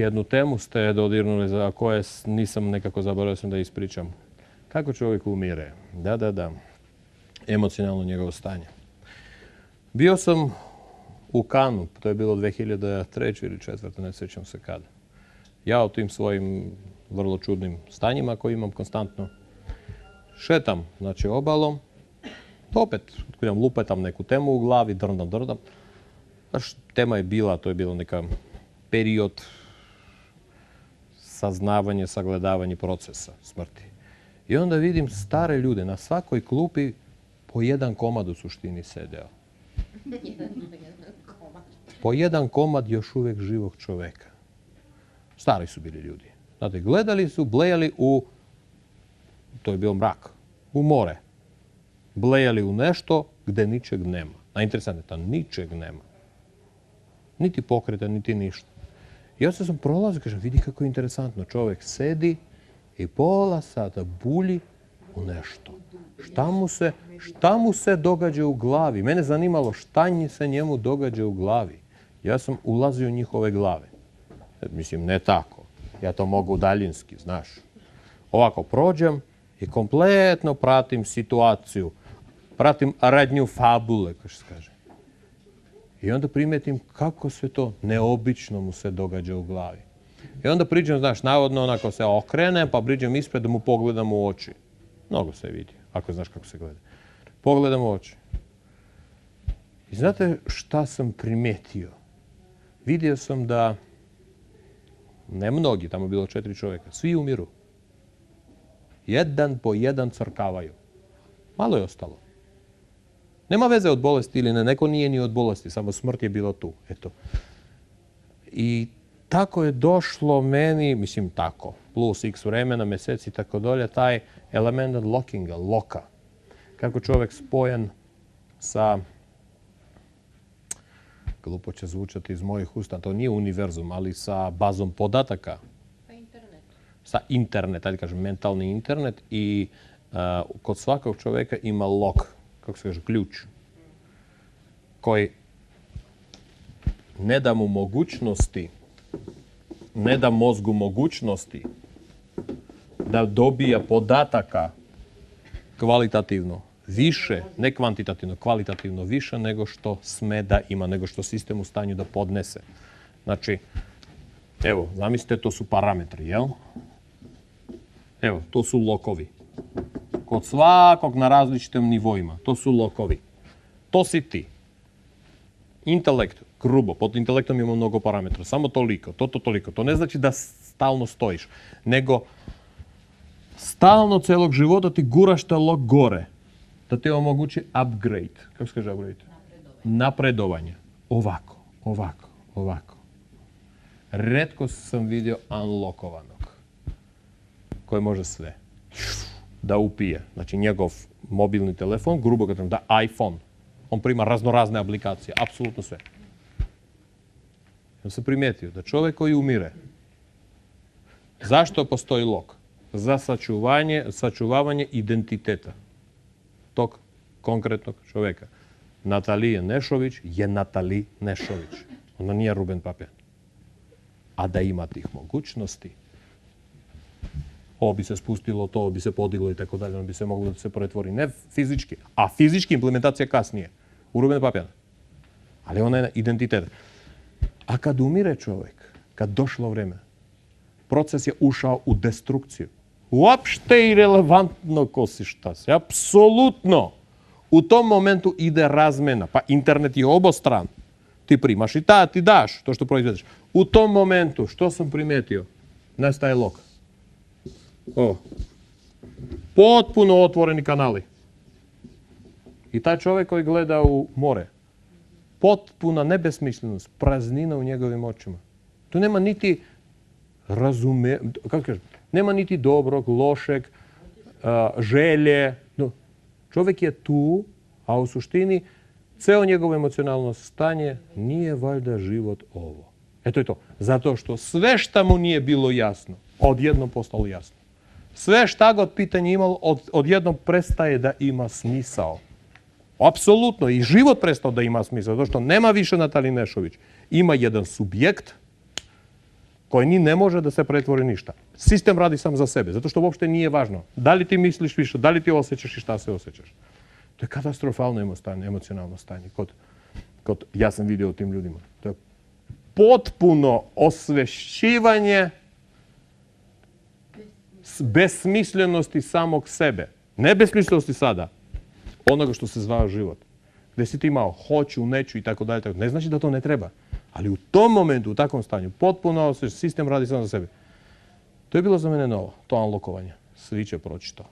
jednu temu ste dodirnuli za koje nisam nekako zaboravio sam da ispričam. Kako čovjek umire? Da. Emocionalno njegovo stanje. Bio sam u Kanu, to je bilo 2003. ili 2004. ne sjećam se kada. Ja u tim svojim vrlo čudnim stanjima koje imam konstantno šetam, znači obalom, opet lupetam neku temu u glavi, drndam. Baš tema je bila, to je bilo neka period saznavanja, sagledavanja procesa smrti. I onda vidim stare ljude, na svakoj klupi po jedan komad u suštini sedeo. Po jedan komad još uvijek živog čoveka. Stari su bili ljudi. Znate, gledali su, blejali to je bio mrak, u more. Blejali u nešto gde ničeg nema. Najinteresantnije, tam ničeg nema. Niti pokreta, niti ništa. I ja sam prolazio, kažem, vidi kako je interesantno. Čovjek sedi i pola sata bulji u nešto. Šta mu se događa u glavi? Mene zanimalo šta se njemu događa u glavi. Ja sam ulazio u njihove glave. Mislim, ne tako. Ja to mogu daljinski, znaš. Ovako prođem i kompletno pratim situaciju. Pratim radnju fabule, kao što se kaže. I onda primetim kako sve to neobično mu se događa u glavi. I onda priđem, znaš, navodno onako se okrene, pa priđem ispred da mu pogledam u oči. Mnogo se vidi, ako znaš kako se gleda. Pogledam u oči. I znate šta sam primetio? Vidio sam da, ne mnogi, tamo je bilo 4 čovjeka, svi umiru. Jedan po jedan crkavaju. Malo je ostalo. Nema veze od bolesti ili ne, neko nije ni od bolesti, samo smrt je bila tu. Eto. I tako je došlo meni, mislim tako, plus x vremena, mjeseci i tako dolje, taj element lockinga, loka. Kako čovjek spojen sa, glupo će zvučati iz mojih usta, to nije univerzum, ali sa bazom podataka. Pa internet. Sa internet, ajde kažem, mentalni internet i kod svakog čovjeka ima lok, kako se kaže, ključ, koji ne da mu mogućnosti, ne da mozgu mogućnosti da dobija podataka kvalitativno više, ne kvantitativno, kvalitativno više nego što sme da ima, nego što sistem u stanju da podnese. Znači, evo, zamislite, to su parametri, jel? Evo, to su lokovi. Kod svakog na različitim nivoima. To su lokovi. To si ti. Intelekt, grubo, pod intelektom imamo mnogo parametra. Samo toliko, toliko. To ne znači da stalno stojiš, nego stalno celog života ti guraš taj lok gore. Da ti omogući upgrade. Kako se kaže upgrade? napredovanja. Ovako. Retko sam vidio unlockovanog koji može sve da upije. Znači njegov mobilni telefon, grubo kažem, da iPhone. On prima raznorazne aplikacije, apsolutno sve. Ja sam primijetio da čovjek koji umire, zašto postoji lock? Za sačuvavanje identiteta tog konkretnog čovjeka. Natalija Nešović je Natali Nešović. Ona nije Ruben Papijan. A da ima tih mogućnosti, ovo bi se spustilo, to bi se podiglo i tako dalje, ono bi se moglo da se pretvori. Ne fizički, a fizički implementacija kasnije. U Ruben Papijan. Ali ona je identitet. A kad umire čovjek, kad došlo vrijeme, proces je ušao u destrukciju. Uopšte irelevantno ko si šta si. Apsolutno. U tom momentu ide razmena. Pa internet je obostran. Ti primaš i ti daš to što proizvedeš. U tom momentu, što sam primijetio? Nestaje lok. Potpuno otvoreni kanali. I taj čovjek koji gleda u more, potpuna nebesmislenost, praznina u njegovim očima. Tu nema niti nema niti dobrog, lošeg, želje. No, čovjek je tu, a u suštini ceo njegovo emocionalno stanje nije valjda život ovo. Eto je to. Zato što sve šta mu nije bilo jasno, odjednom postalo jasno. Sve šta god pitanje imalo, odjednom prestaje da ima smisao. Apsolutno. I život prestao da ima smisao. Zato što nema više Natalije Nešović. Ima jedan subjekt koji ni ne može da se pretvori ništa. Sistem radi sam za sebe. Zato što uopšte nije važno. Da li ti misliš više, da li ti osjećaš i šta se osjećaš. To je katastrofalno emocionalno stanje. Ja sam vidio u tim ljudima. To je potpuno osvešćivanje besmislenosti samog sebe. Ne besmislenosti sada. Onoga što se zvao život. Gdje si ti imao hoću, neću i tako dalje. Ne znači da to ne treba. Ali u tom momentu, u takvom stanju, potpuno sistem radi samo za sebe. To je bilo za mene novo, to unlockovanje. Svi će proći to.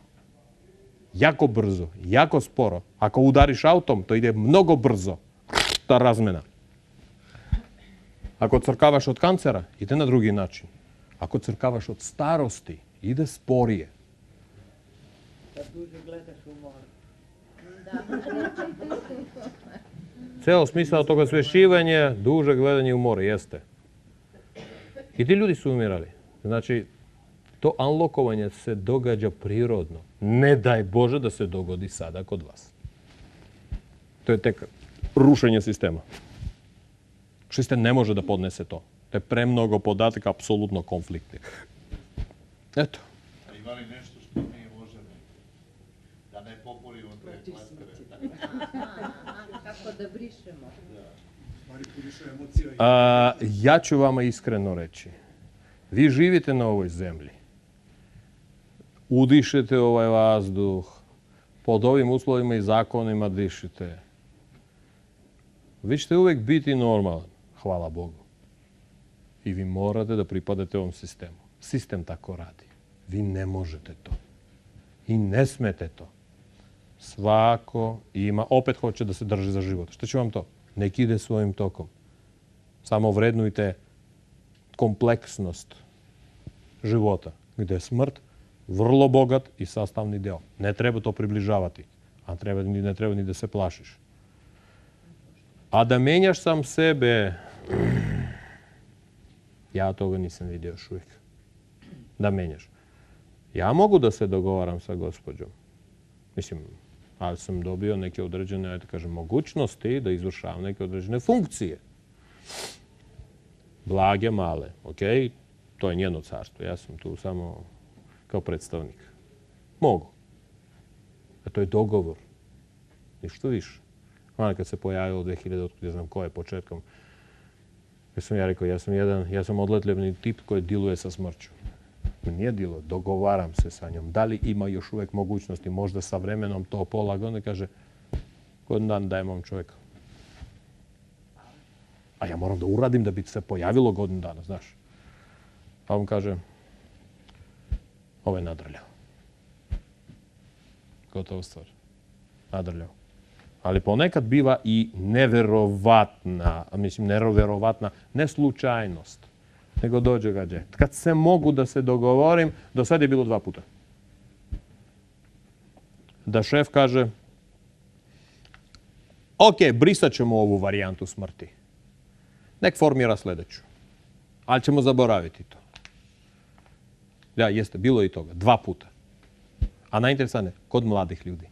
Jako brzo, jako sporo. Ako udariš autom, to ide mnogo brzo. Ta razmena. Ako crkavaš od kancera, ide na drugi način. Ako crkavaš od starosti, ide sporije. Kad duže gledaš u more. Ceo smisao toga osvešćivanja, duže gledanje u more, jeste. I ti ljudi su umirali. Znači, to unlockovanje se događa prirodno. Ne daj Bože da se dogodi sada kod vas. To je tek rušenje sistema. Sistem ne može da podnese to. To je premnogo podataka, apsolutno konfliktni. Eto. A ima li nešto što mi možemo da ne poporimo te klastere? Kako da brišemo? Ja ću vama iskreno reći. Vi živite na ovoj zemlji. Udišete ovaj vazduh. Pod ovim uslovima i zakonima dišite. Vi ćete uvijek biti normalan. Hvala Bogu. I vi morate da pripadate ovom sistemu. Sistem tako radi. Vi ne možete to. I ne smete to. Svako ima, opet hoće da se drži za život. Što će vam to? Nek ide svojim tokom. Samo vrednujte kompleksnost života, gdje je smrt vrlo bogat i sastavni deo. Ne treba to približavati, a ne treba ni da se plašiš. A da menjaš sam sebe, ja toga nisam vidio još uvijek. Da menjaš. Ja mogu da se dogovaram sa gospođom. Mislim, ali sam dobio neke određene, ajde kažem, mogućnosti da izvršavam neke određene funkcije. Blage, male, ok? To je njeno carstvo. Ja sam tu samo kao predstavnik. Mogu. A to je dogovor. Ništa više. Ona kad se pojavilo 2000, ne znam ko je početkom, ja sam rekao, ja sam odletljivni tip koji diluje sa smrću. Nije diluje, dogovaram se sa njom. Da li ima još uvijek mogućnosti, možda sa vremenom to polaga, onda kaže, godin dan dajem ovom čovjeku. A ja moram da uradim da bi se pojavilo godin dana, znaš. A on kaže, ovo je nadrljao. Gotovo stvar. Nadrljao. Ali ponekad biva i neverovatna ne slučajnost, nego dođe gađe. Kad se mogu da se dogovorim, do sad je bilo 2 puta. Da šef kaže, ok, brisat ćemo ovu varijantu smrti. Nek formira sljedeću. Ali ćemo zaboraviti to. Da, jeste, bilo je i toga. 2 puta. A najinteresantnije, kod mladih ljudi.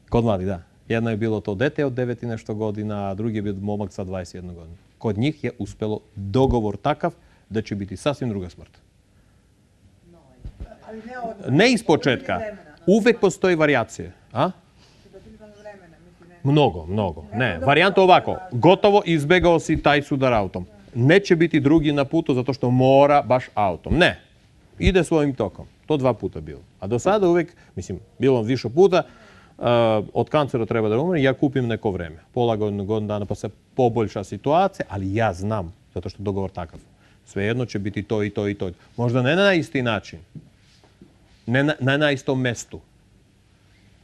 Kod mladih, da. Jedno je bilo to dete od 9 i nešto godina, a drugi je bio momak sa 21 godina. Kod njih je uspjelo dogovor takav da će biti sasvim druga smrt. Ne iz početka. Uvijek postoji varijacije. A? Mnogo. Ne, varijanta ovako. Gotovo izbjegao si taj sudar autom. Neće biti drugi na putu zato što mora baš autom. Ne. Ide svojim tokom. To 2 puta bilo. A do sada uvijek, bilo više puta, od kancera treba da umre, ja kupim neko vreme. Pola godinu dana pa se poboljša situacija, ali ja znam, zato što je dogovor takav. Svejedno će biti to i to i to. Možda ne na isti način. Ne na istom mestu.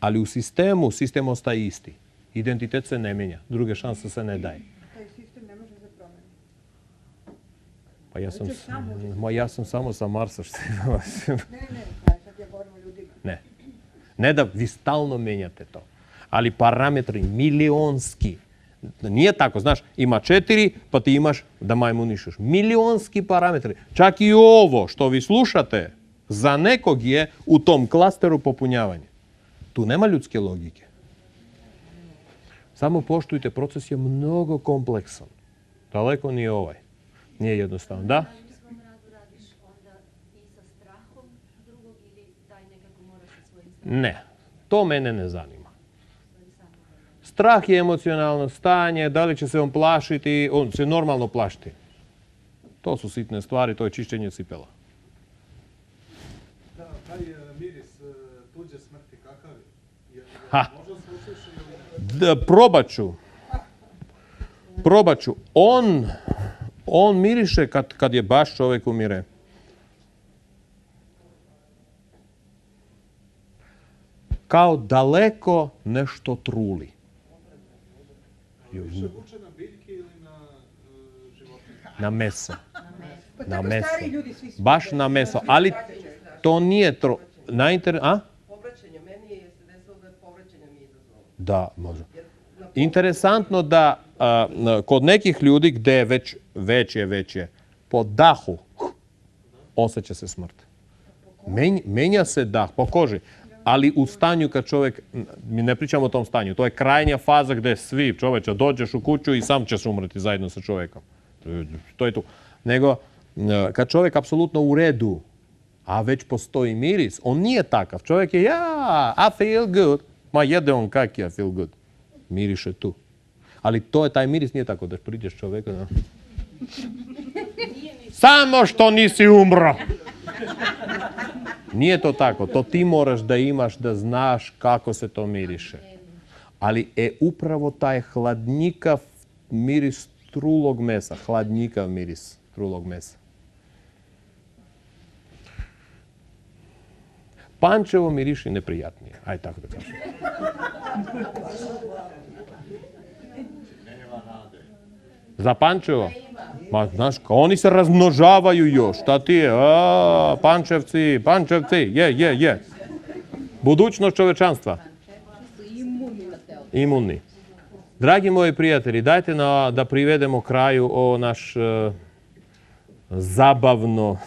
Ali u sistemu, sistem ostaje isti. Identitet se ne mijenja. Druge šanse se ne daje. Taj sistem ne može se promeniti. Pa ja sam samo sa Marsa. Ne, sad ja govorim o ljudima. Ne da vi stalno mijenjate to. Ali parametri milionski. Nije tako, znaš, ima 4, pa ti imaš da majmunišeš. Milionski parametri. Čak i ovo što vi slušate, za nekog je u tom klasteru popunjavanje. Tu nema ljudske logike. Samo poštujte, proces je mnogo kompleksan. Daleko nije ovaj. Nije jednostavno. Da? U svom radu radiš onda i sa strahom drugog ili taj nekako moraš sa svojim strahom? Ne. To mene ne zanima. Strah je emocionalno stanje, da li će se on plašiti, on se normalno plašiti. To su sitne stvari, to je čišćenje cipela. Da, taj miris tuđe smrti kakav je? Možda se usliši ili ne? Probat ću. On miriše kad je baš čovjek umire. Kao daleko nešto truli. Više vuče na biljke ili na životinje? Na meso. Pa Na tako meso. stari ljudi svi su. Baš na meso. Ali to nije Povraćanje, meni je se desilo da povraćanje mi je izazvalo. Da, može. Interesantno da kod nekih ljudi gdje je već je po dahu osjeća se smrt. Menja se dah po koži. Ali u stanju kad čovjek, mi ne pričamo o tom stanju, to je krajnja faza gdje svi, čovječe, dođeš u kuću i sam ćeš umreti zajedno sa čovjekom. To je tu. Nego, kad čovjek apsolutno u redu, a već postoji miris, on nije takav. Čovjek je, I feel good. Ma jede on kak I feel good. Miriše tu. Ali taj miris nije tako da priđeš čovjeka. Da. Samo što nisi umro. Nije to tako. To ti moraš da imaš, da znaš kako se to miriše. Ali upravo taj hladnjikav miris trulog mesa. Hladnjikav miris trulog mesa. Pančevo miriši neprijatnije. Ajde tako da kažem. Za Pančevo? Ma, znaš, oni se razmnožavaju još. Šta ti je? Pančevci, je. Budućnost čovečanstva. Imunni. Dragi moji prijatelji, dajte da privedemo kraju ovo naš zabavno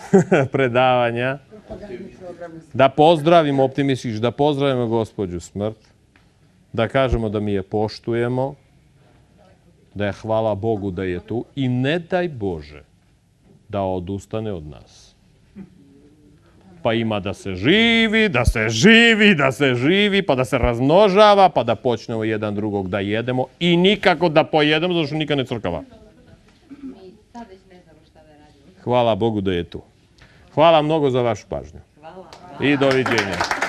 predavanja. Da pozdravimo, optimistiš, da pozdravimo gospođu smrt. Da kažemo da mi je poštujemo. Da je hvala Bogu da je tu i ne daj Bože da odustane od nas. Pa ima da se živi, pa da se razmnožava, pa da počnemo jedan drugog da jedemo i nikako da pojedemo, zato što nikad ne crkava. Mi sad već ne znamo šta da radimo. Hvala Bogu da je tu. Hvala mnogo za vašu pažnju. I doviđenja.